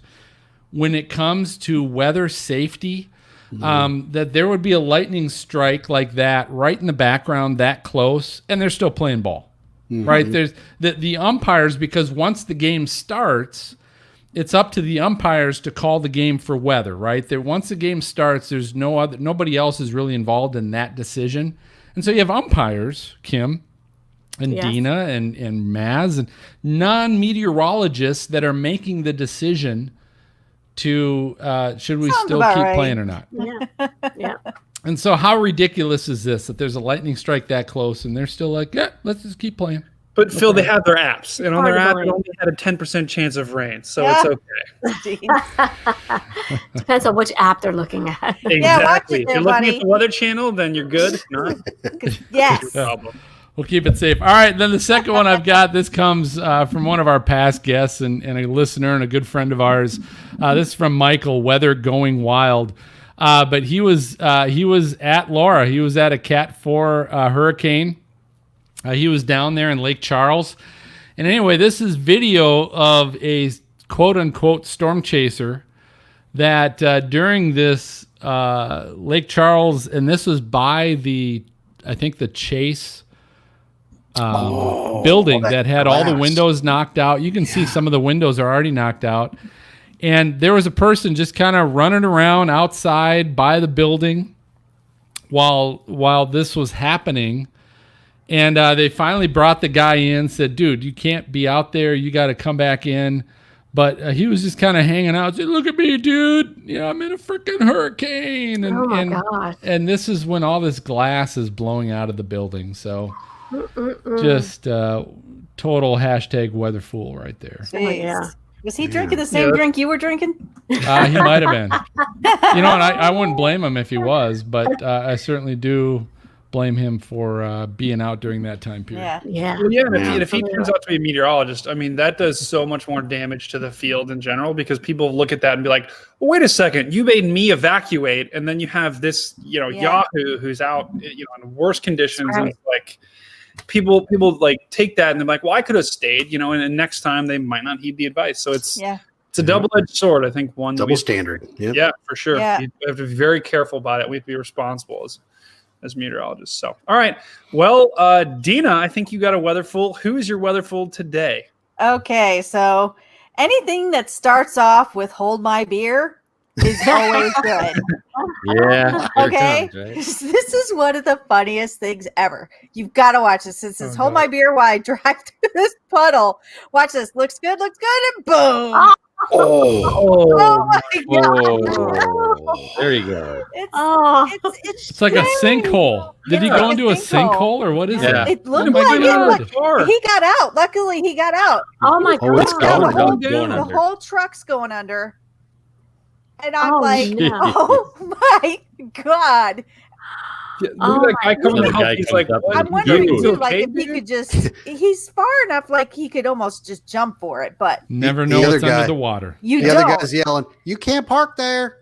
when it comes to weather safety. That there would be a lightning strike like that right in the background that close, and they're still playing ball. Right? There's the umpires, because once the game starts, it's up to the umpires to call the game for weather, right? That once the game starts, there's nobody else is really involved in that decision. And so you have umpires, Kim and Yes. Dina and Maz, and non-meteorologists that are making the decision to should we Sounds still about keep right. playing or not. Yeah. And so how ridiculous is this that there's a lightning strike that close and they're still like, yeah, let's just keep playing. But Phil, they have their apps, and on their app, Hard it to only had a 10% chance of rain, so Yeah. it's okay. Depends on which app they're looking at. Yeah, watch Exactly. it If there, you're looking buddy. at the Weather Channel, then you're good. If not, Yes. Yeah. We'll keep it safe. All right, then the second one I've got, this comes from one of our past guests and a listener and a good friend of ours. This is from Michael, Weather Going Wild. But he was at Laura. He was at a Cat 4 hurricane. He was down there in Lake Charles. And anyway, this is video of a quote-unquote storm chaser that during this Lake Charles, and this was by I think the Chase building that had all the windows knocked out. You can see some of the windows are already knocked out. And there was a person just kind of running around outside by the building while this was happening. And they finally brought the guy in, said, dude, you can't be out there. You got to come back in. But he was just kind of hanging out. Said, look at me, dude. I'm in a freaking hurricane. And, Oh my gosh. And this is when all this glass is blowing out of the building. So just total hashtag weather fool right there. Jeez. yeah. Was he drinking the same drink you were drinking? He might have been. And I wouldn't blame him if he was, but I certainly do blame him for being out during that time period. Yeah. Yeah. well, yeah, and if he turns out to be a meteorologist, I mean, that does so much more damage to the field in general, because people look at that and be like, well, wait a second, you made me evacuate, and then you have this, Yahoo who's out, in worse conditions, and it's like people like take that and they're like, well, I could have stayed, and then next time they might not heed the advice. So it's a double-edged sword, I think. One Double standard. Yep. Yeah, for sure. Yeah. You have to be very careful about it. We have to be responsible as meteorologists. So, all right. Well, Dina, I think you got a weather fool. Who is your weather fool today? Okay, so anything that starts off with "Hold my beer" is always good. Yeah. Okay, Here it comes, right? this is one of the funniest things ever. You've got to watch this. It says, "Hold my beer while I drive through this puddle." Watch this. Looks good, and boom! Oh my god! Oh, there you go. It's like a sinkhole. Did he go into a sinkhole or what is Yeah. it? It looked my like God. it. He got out. Luckily, he got out. Oh my Oh, it's god. going The down. whole truck's going under. And I'm Oh, like, no. oh my god. Yeah, Oh look at that guy my coming to God. help. Guy He's comes like, up what? I'm and wondering Dude. too, You like okay, if he dude? could just he's far enough like he could almost just jump for it, but Never The know other what's under guy. the water. you The other don't. guy's yelling, "You can't park there."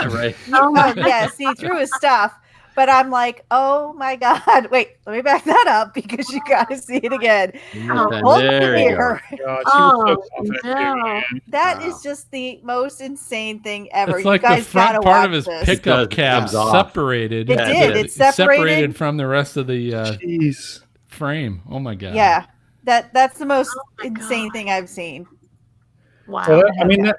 Right. Oh my Yeah, see through his stuff. but I'm like, oh my God. Wait, let me back that up because you got to see it again. There you go. God, she was so confident, too, no. man. That is just the most insane thing ever. It's like you the guys front gotta part of watch his this. pickup It cap comes off. separated. It did. It's It separated from the rest of the Jeez. frame. Oh my God. Yeah, that's the most Oh my insane God. thing I've seen. Wow. So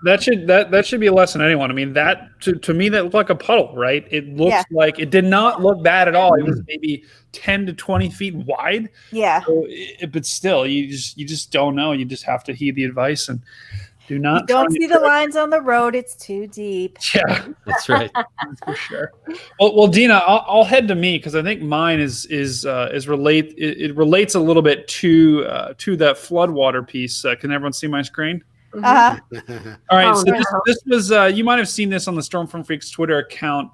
that should be a lesson to anyone. I mean, that to me that looked like a puddle, right? It looks like it did not look bad at all. It was maybe 10 to 20 feet wide. Yeah. So but still, you just don't know. You just have to heed the advice and do not. You don't try see and the lines on the road. It's too deep. Yeah, That's right. for sure. Well, Dina, I'll head to me because I think mine is relate. It relates a little bit to that floodwater piece. Can everyone see my screen? Uh-huh. All right, Oh, so no. this was you might have seen this on the Storm from Freaks Twitter account,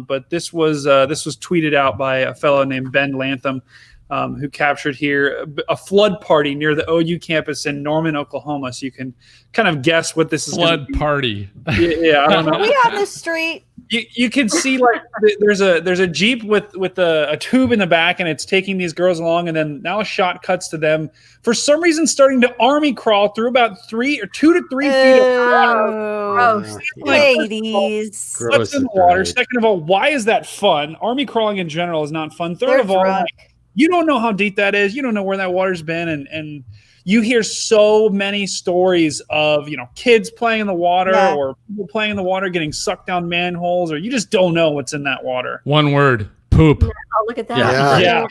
but this was tweeted out by a fellow named Ben Lantham, who captured here a flood party near the OU campus in Norman, Oklahoma. So you can kind of guess what this is. Flood party. Yeah, I don't know. Are we on the street? You can see like there's a Jeep with a tube in the back, and it's taking these girls along, and then now a shot cuts to them for some reason starting to army crawl through about 2 to 3 feet of water. Oh, ladies. What's in the water? Second of all, why is that fun? Army crawling in general is not fun. Third They're of all, drunk. you don't know how deep that is. You don't know where that water's been, and you hear so many stories of kids playing in the water or people playing in the water getting sucked down manholes, or you just don't know what's in that water. One word: poop. Oh, look at that. Yeah.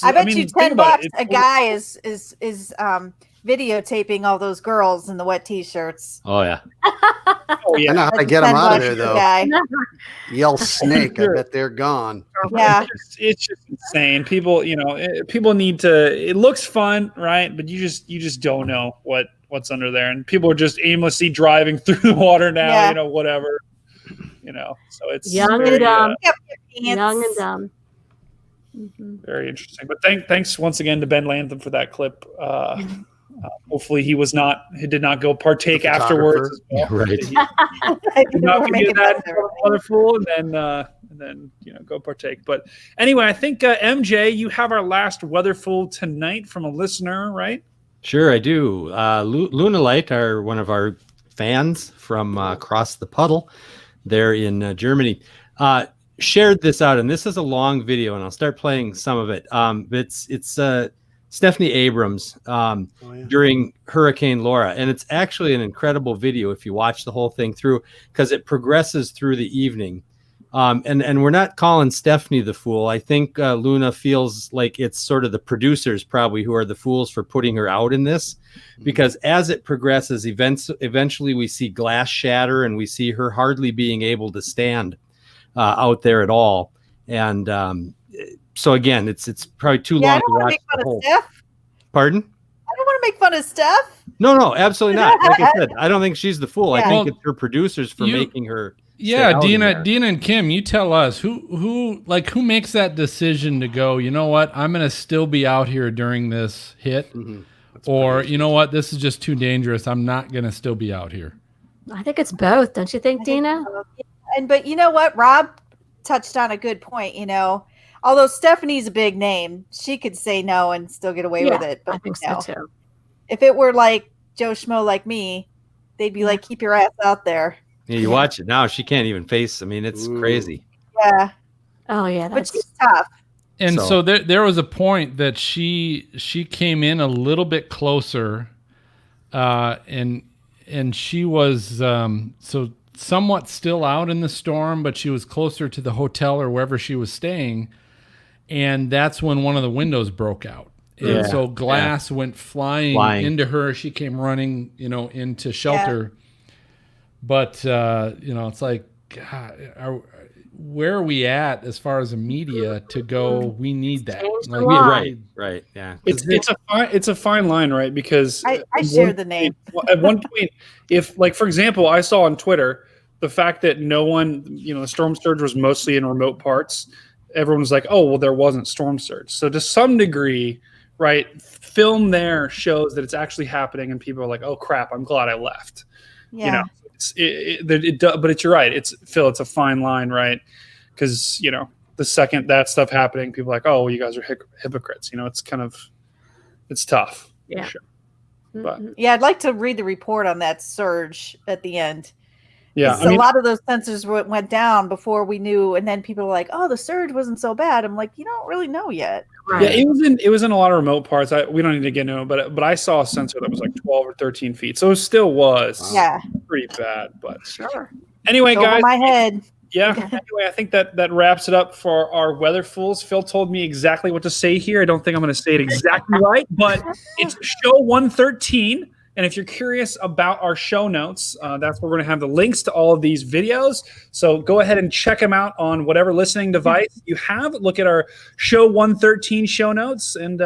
I bet you think $10 about it. a guy is videotaping all those girls in the wet t-shirts. Oh yeah. Oh yeah. I know how to That's get them out of $10 there a though. guy. Yell snake. I bet they're gone. Yeah. It's just insane. People, people need to. It looks fun, right? But you just don't know what's under there, and people are just aimlessly driving through the water now. Yeah. Whatever. So it's Young very, and dumb. Yep. Young and dumb. very interesting. But thanks once again to Ben Lantham for that clip. Hopefully he did not go partake The afterwards. As well. Right. I Did not We're forget making that fun of everything. other fool, and then go partake. But anyway, I think MJ, you have our last weather fool tonight from a listener, right? Sure, I do. Luna Light are one of our fans from across the puddle there in Germany. Shared this out, and this is a long video, and I'll start playing some of it. It's Stephanie Abrams during Hurricane Laura, and it's actually an incredible video if you watch the whole thing through, because it progresses through the evening. And we're not calling Stephanie the fool. I think Luna feels like it's sort of the producers probably who are the fools for putting her out in this, because as it progresses, eventually we see glass shatter, and we see her hardly being able to stand out there at all. And so again, it's probably too long to watch the whole. Pardon? I don't want to make fun of Steph. No, absolutely not. Like I said, I don't think she's the fool. I Yeah. think it's her producers for making her. Yeah, stay out in Dina and Kim, you tell us who makes that decision to go, you know what, I'm gonna still be out here during this hit, or you know what, this is just too dangerous, I'm not gonna still be out here. I think it's both, don't you think, Dina? But you know what? Rob touched on a good point. Although Stephanie's a big name, she could say no and still get away with it. But I think so too. if it were like Joe Schmo like me, they'd be like, keep your ass out there. Yeah, you watch it now, she can't even face. I mean, it's crazy. Yeah. Oh yeah, But she's tough. And so there was a point that she came in a little bit closer, and she was so somewhat still out in the storm, but she was closer to the hotel or wherever she was staying, and that's when one of the windows broke out. And so glass went flying into her. She came running, into shelter. Yeah. But it's like, God, where are we at as far as the media to go? We need that. Right. Yeah. It's a fine line, right? Because I share the name. At one point, if like, for example, I saw on Twitter the fact that no one, the storm surge was mostly in remote parts. Everyone was like, oh, well, there wasn't storm surge. So to some degree, right, film there shows that it's actually happening, and people are like, oh crap, I'm glad I left. Yeah. But you're right. It's Phil. It's a fine line, right? because the second that stuff happening, people are like, oh, well, you guys are hypocrites. It's it's tough. Yeah. For sure. But Yeah, I'd like to read the report on that surge at the end. yeah, A lot of those sensors went down before we knew, and then people were like, "Oh, the surge wasn't so bad." I'm like, you don't really know yet. Right. yeah, it was in a lot of remote parts. We don't need to get into it, but I saw a sensor that was like 12 or 13 feet, so it still was pretty bad. But Sure. anyway, It's over guys, my head. yeah. Anyway, I think that wraps it up for our weather fools. Phil told me exactly what to say here. I don't think I'm going to say it exactly right, but it's show 113. And if you're curious about our show notes, that's where we're going to have the links to all of these videos. So go ahead and check them out on whatever listening device you have. Look at our show 113 show notes and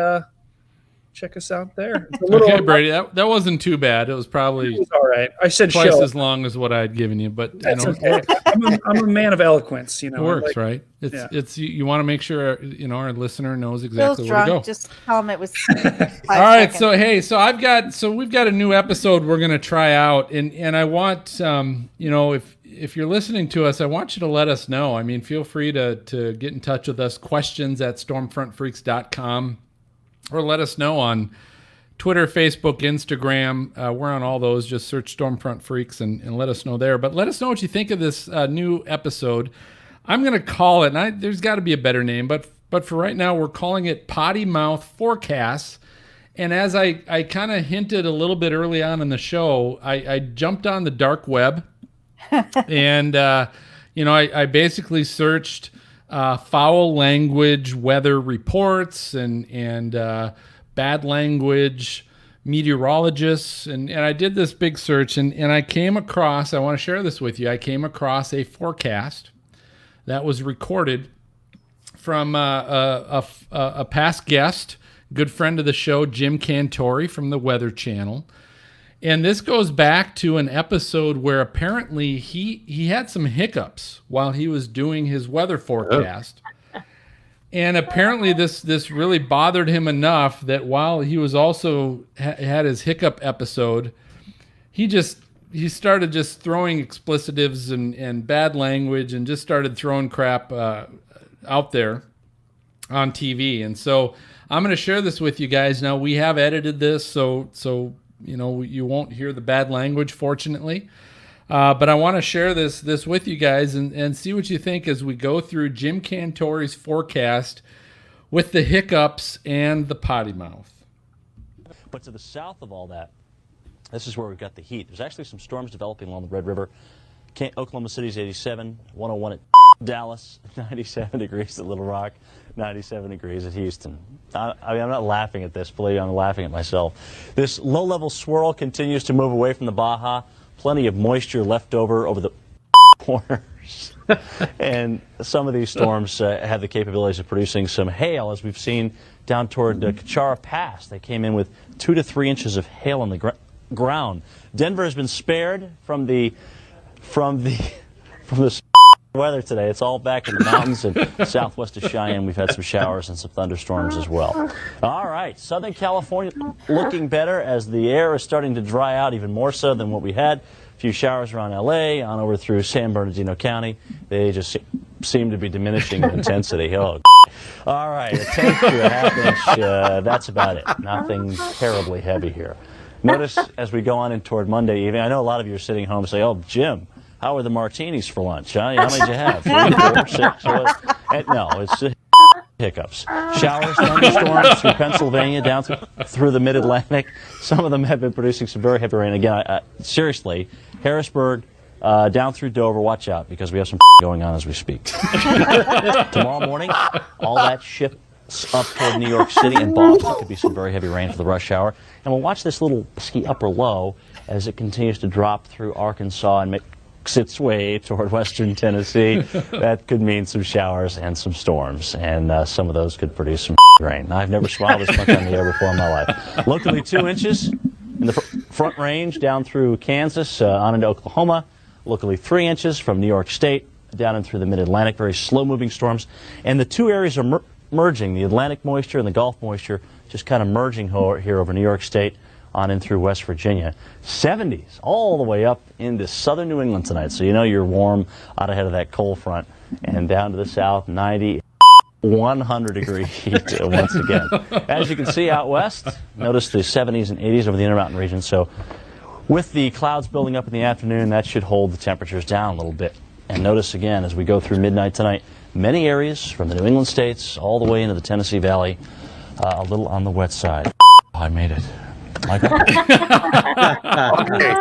check us out there. Okay, Brady, that wasn't too bad. It was probably all right. I said twice show. as long as what I'd given you, but That's okay. I'm a man of eloquence. It works, right? It's you want to make sure our listener knows exactly Phil's where to drunk. go. Just tell him it was. All right, so we've got a new episode we're gonna try out, and I want if you're listening to us, I want you to let us know. I mean, feel free to get in touch with us. Questions at stormfrontfreaks.com. Or let us know on Twitter, Facebook, Instagram. We're on all those. Just search Stormfront Freaks and let us know there. But let us know what you think of this new episode. I'm going to call it, and there's got to be a better name, but for right now, we're calling it Potty Mouth Forecasts. And as I kind of hinted a little bit early on in the show, I jumped on the dark web, and I basically searched foul language weather reports and bad language meteorologists, and I did this big search, and I came across, I want to share this with you, I came across a forecast that was recorded from a past guest, good friend of the show, Jim Cantori from the Weather Channel. And this goes back to an episode where apparently he had some hiccups while he was doing his weather forecast. And apparently this really bothered him enough that while he was also had his hiccup episode, he started just throwing explicitives and bad language and just started throwing crap out there on TV. And so I'm going to share this with you guys. Now, we have edited this, so you won't hear the bad language, fortunately. But I want to share this with you guys and see what you think as we go through Jim Cantori's forecast with the hiccups and the potty mouth. But to the south of all that, this is where we've got the heat. There's actually some storms developing along the Red River. Oklahoma City's 87, 101 at Dallas, 97 degrees at Little Rock, 97 degrees at Houston. I'm not laughing at this, believe me, I'm laughing at myself. This low-level swirl continues to move away from the Baja. Plenty of moisture left over the corners. And some of these storms have the capabilities of producing some hail, as we've seen down toward Kachara Pass. They came in with 2 to 3 inches of hail on the ground. Denver has been spared from the weather today. It's all back in the mountains and southwest of Cheyenne. We've had some showers and some thunderstorms as well. All right, Southern California looking better as the air is starting to dry out even more so than what we had. A few showers around LA, on over through San Bernardino County. They just seem to be diminishing in intensity. Oh, all right, a tenth to a half inch. That's about it. Nothing terribly heavy here. Notice as we go on in toward Monday evening, I know a lot of you are sitting home saying, oh, Jim, how were the martinis for lunch? Huh? How many did you have? 3, 4, 6? No, it's hiccups. Showers, thunderstorms through Pennsylvania, down through the mid-Atlantic. Some of them have been producing some very heavy rain. Again, seriously, Harrisburg, down through Dover, watch out, because we have some going on as we speak. Tomorrow morning, all that shifts up toward New York City and Boston. Could be some very heavy rain for the rush hour. And we'll watch this little ski upper low as it continues to drop through Arkansas and makes its way toward western Tennessee. That could mean some showers and some storms, and some of those could produce some rain. I've never smiled this much on the air before in my life. Locally 2 inches in the front range down through Kansas on into Oklahoma. Locally 3 inches from New York State down and through the mid-Atlantic. Very slow-moving storms. And the two areas are merging, the Atlantic moisture and the Gulf moisture, just kind of merging here over New York State. on in through West Virginia. 70s all the way up into southern New England tonight. So you know you're warm out ahead of that cold front. And down to the south, 90, 100 degree heat once again. As you can see out west, notice the 70s and 80s over the Intermountain region. So with the clouds building up in the afternoon, that should hold the temperatures down a little bit. And notice again, as we go through midnight tonight, many areas from the New England states all the way into the Tennessee Valley, a little on the wet side. I made it. Michael? Okay.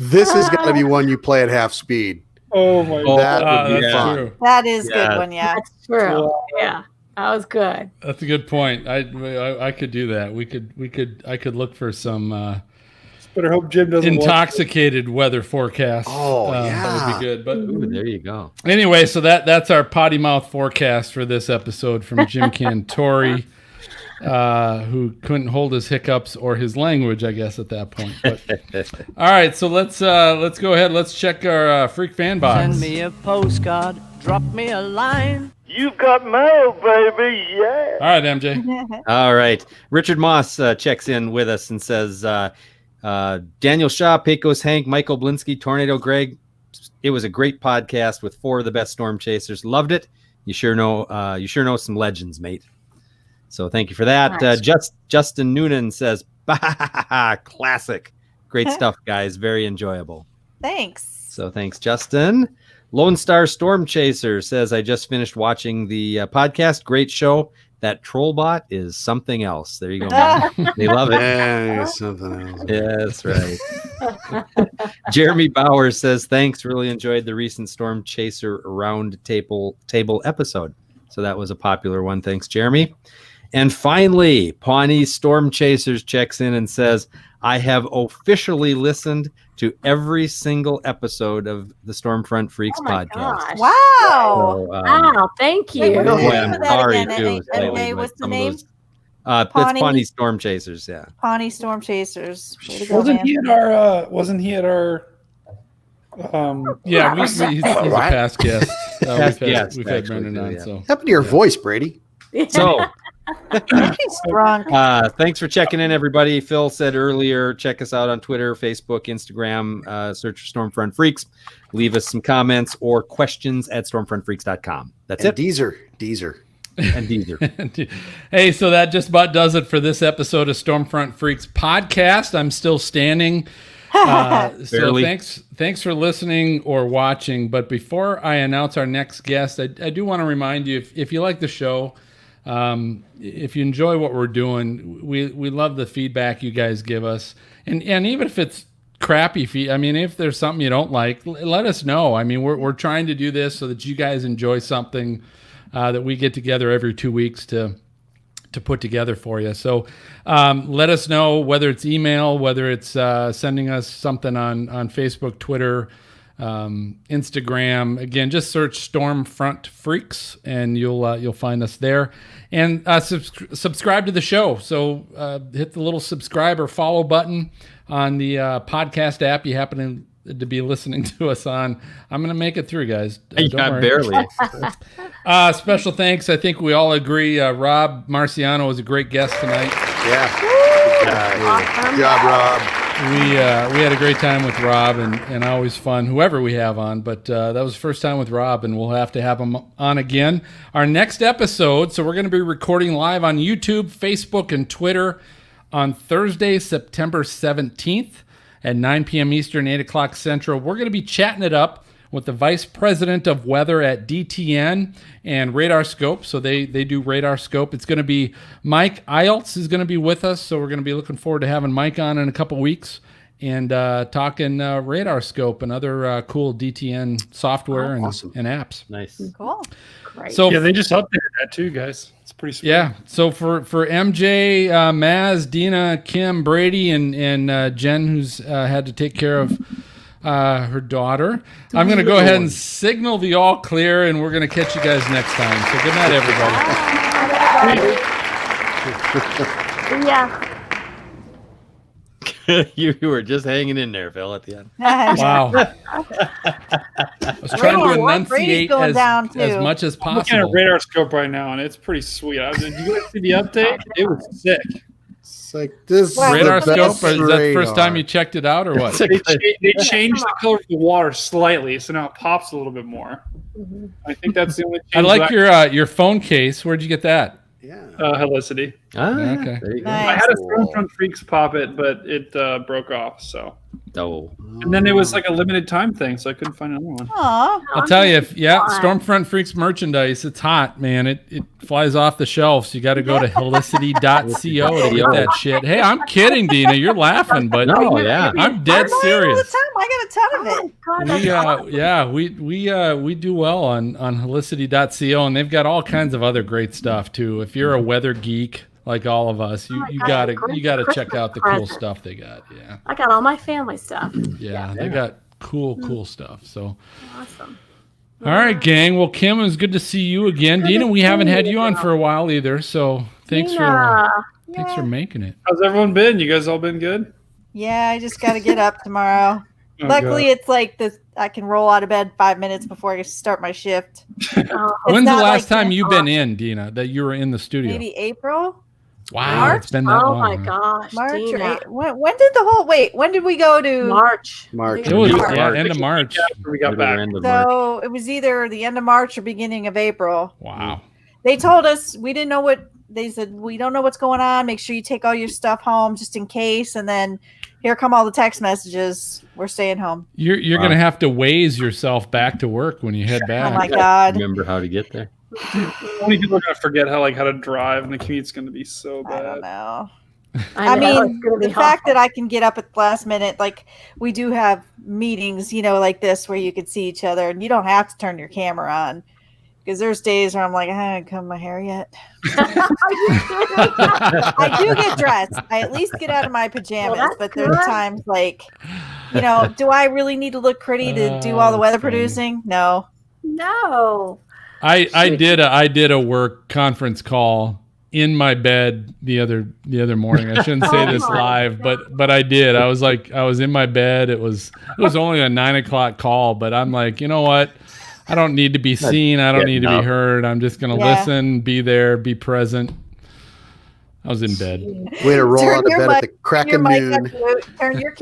This is going to be one you play at half speed. Oh my God. That would be fun. True. That is a good one, yeah. That's true. Yeah, that was good. That's a good point. I could do that. I could look for some Better hope Jim doesn't intoxicated weather forecast. Oh, That yeah. would be good. But Ooh, there you go. anyway, so that's our potty mouth forecast for this episode from Jim Cantori, who couldn't hold his hiccups or his language, I guess, at that point. But, all right, so let's go ahead. Let's check our freak fan box. Send me a postcard, drop me a line. You've got mail, baby, yeah. All right, MJ. All right. Richard Moss checks in with us and says, Daniel Shaw, Pecos Hank, Michael Blinsky, Tornado Greg. It was a great podcast with 4 of the best storm chasers. Loved it. You sure know some legends, mate. So thank you for that. Nice. Justin Noonan says, classic. Great stuff, guys. Very enjoyable. Thanks. So thanks, Justin. Lone Star Storm Chaser says, I just finished watching the podcast. Great show. That troll bot is something else. There you go, man. They love it. Yeah, something else. Yeah, that's right. Jeremy Bauer says, thanks. Really enjoyed the recent Storm Chaser round table episode. So that was a popular one. Thanks, Jeremy. And finally, Pawnee Storm Chasers checks in and says, I have officially listened to every single episode of the Stormfront Freaks podcast. Gosh. Wow. So, Wow, thank you. Wait, what's the boy, name I'm of that sorry again? too. MJ, what's the name? That's Pawnee Storm Chasers. Yeah. Pawnee Storm Chasers. Way to go, Wasn't man. he at our Yeah, he's a past guest. Past we've guest, had Brendan actually, on. yeah. So Happened to your voice, Brady? So He's drunk. thanks for checking in, everybody. Phil said earlier, check us out on Twitter, Facebook, Instagram, search for Stormfront Freaks. Leave us some comments or questions at stormfrontfreaks.com. That's And it. Deezer. And Deezer. Hey, so that just about does it for this episode of Stormfront Freaks podcast. I'm still standing. So Barely. thanks for listening or watching. But before I announce our next guest, I do want to remind you, if you like the show, if you enjoy what we're doing, we love the feedback you guys give us. And even if it's crappy if there's something you don't like, let us know. I mean, we're trying to do this so that you guys enjoy something that we get together every 2 weeks to put together for you. So let us know, whether it's email, whether it's sending us something on Facebook, Twitter, Instagram. Again, just search Stormfront Freaks and you'll find us there. And subscribe to the show. So hit the little subscribe or follow button on the podcast app you happen to be listening to us on. I'm going to make it through, guys. Don't worry. Barely. Special thanks. I think we all agree. Rob Marciano was a great guest tonight. Yeah. Good job, Rob. We had a great time with Rob, and always fun, whoever we have on. But that was the first time with Rob, and we'll have to have him on again. Our next episode, so we're going to be recording live on YouTube, Facebook, and Twitter on Thursday, September 17th at 9 p.m. Eastern, 8 o'clock Central. We're going to be chatting it up with the Vice President of Weather at DTN and Radar Scope. So they do Radar Scope. It's going to be Mike Eilts is going to be with us. So we're going to be looking forward to having Mike on in a couple weeks and talking Radar Scope and other cool DTN software and apps. Nice. Cool. Great. So yeah, they just updated that too, guys. It's pretty sweet. Yeah. So for MJ, Maz, Dina, Kim, Brady, and Jen, who's had to take care of her daughter, I'm going to go ahead and signal the all clear, and we're going to catch you guys next time. So good night, everybody. Yeah. You were just hanging in there, Phil, at the end. Wow. I was trying to enunciate as much as I'm looking at a possible. radar scope right now, and it's pretty sweet. Did you guys see the update? It was sick. It's like this is radar the best scope, or is that the first radar. time you checked it out, or what? They changed the color of the water slightly, so now it pops a little bit more. I think that's the only I change. like your phone case. Where'd you get that? Yeah. Helicity. Okay. There you go. I Nice. had a Stormfront Freaks pop it, but it broke off. So, Oh. and then it was like a limited time thing, so I couldn't find another one. Aw. I'll tell you, Stormfront Freaks merchandise, it's hot, man. It flies off the shelves. You got to go to helicity.co to get that shit. Hey, I'm kidding, Dina. You're laughing, but No, yeah. I'm dead All the serious. time. I got a ton of it. God, We do well on helicity.co, and they've got all kinds of other great stuff too. If you're a weather geek like all of us, you gotta check out the cool stuff they got. Yeah, I got all my family stuff. yeah, they got cool stuff. So. Awesome. All right, gang. Well, Kim, it was good to see you again. Dina, we haven't had you on for a while either, so thanks for making it. How's everyone been? You guys all been good? Yeah, I just got to get up tomorrow. Oh, Luckily, it's like this. I can roll out of bed 5 minutes before I start my shift. When's the not last like time this. you've been in, Dina, that you were in the studio? Maybe April, Wow, March? it's been that Oh long. my huh? gosh, March, or Dina. April. When did the whole when did we go to March. March. It was March. end of March. After we got back. So it was either the end of March or beginning of April. Wow. They told us we didn't know what they said. We don't know what's going on. Make sure you take all your stuff home just in case. And then here come all the text messages. We're staying home. You're gonna have to Waze yourself back to work when you head back. Oh my God. Remember how to get there? How many people are gonna forget how to drive, and the commute's gonna be so bad. I don't know. I know, mean, it's gonna be the fact awful. that I can get up at the last minute, like we do have meetings, like this where you could see each other and you don't have to turn your camera on. Because there's days where I'm like, I haven't combed my hair yet. I do get dressed. I at least get out of my pajamas. Well, but that's there's good. times like, do I really need to look pretty to do all the weather producing? No. No. I did a work conference call in my bed the other morning. I shouldn't say this live, but I did. I was in my bed. It was only a 9 o'clock call, but I'm like, you know what? I don't need to be seen. I don't need to be heard. I'm just gonna listen, be there, be present. I was in bed. Way to roll Turn out of your bed at the mic- crack your of mic noon. up, turn your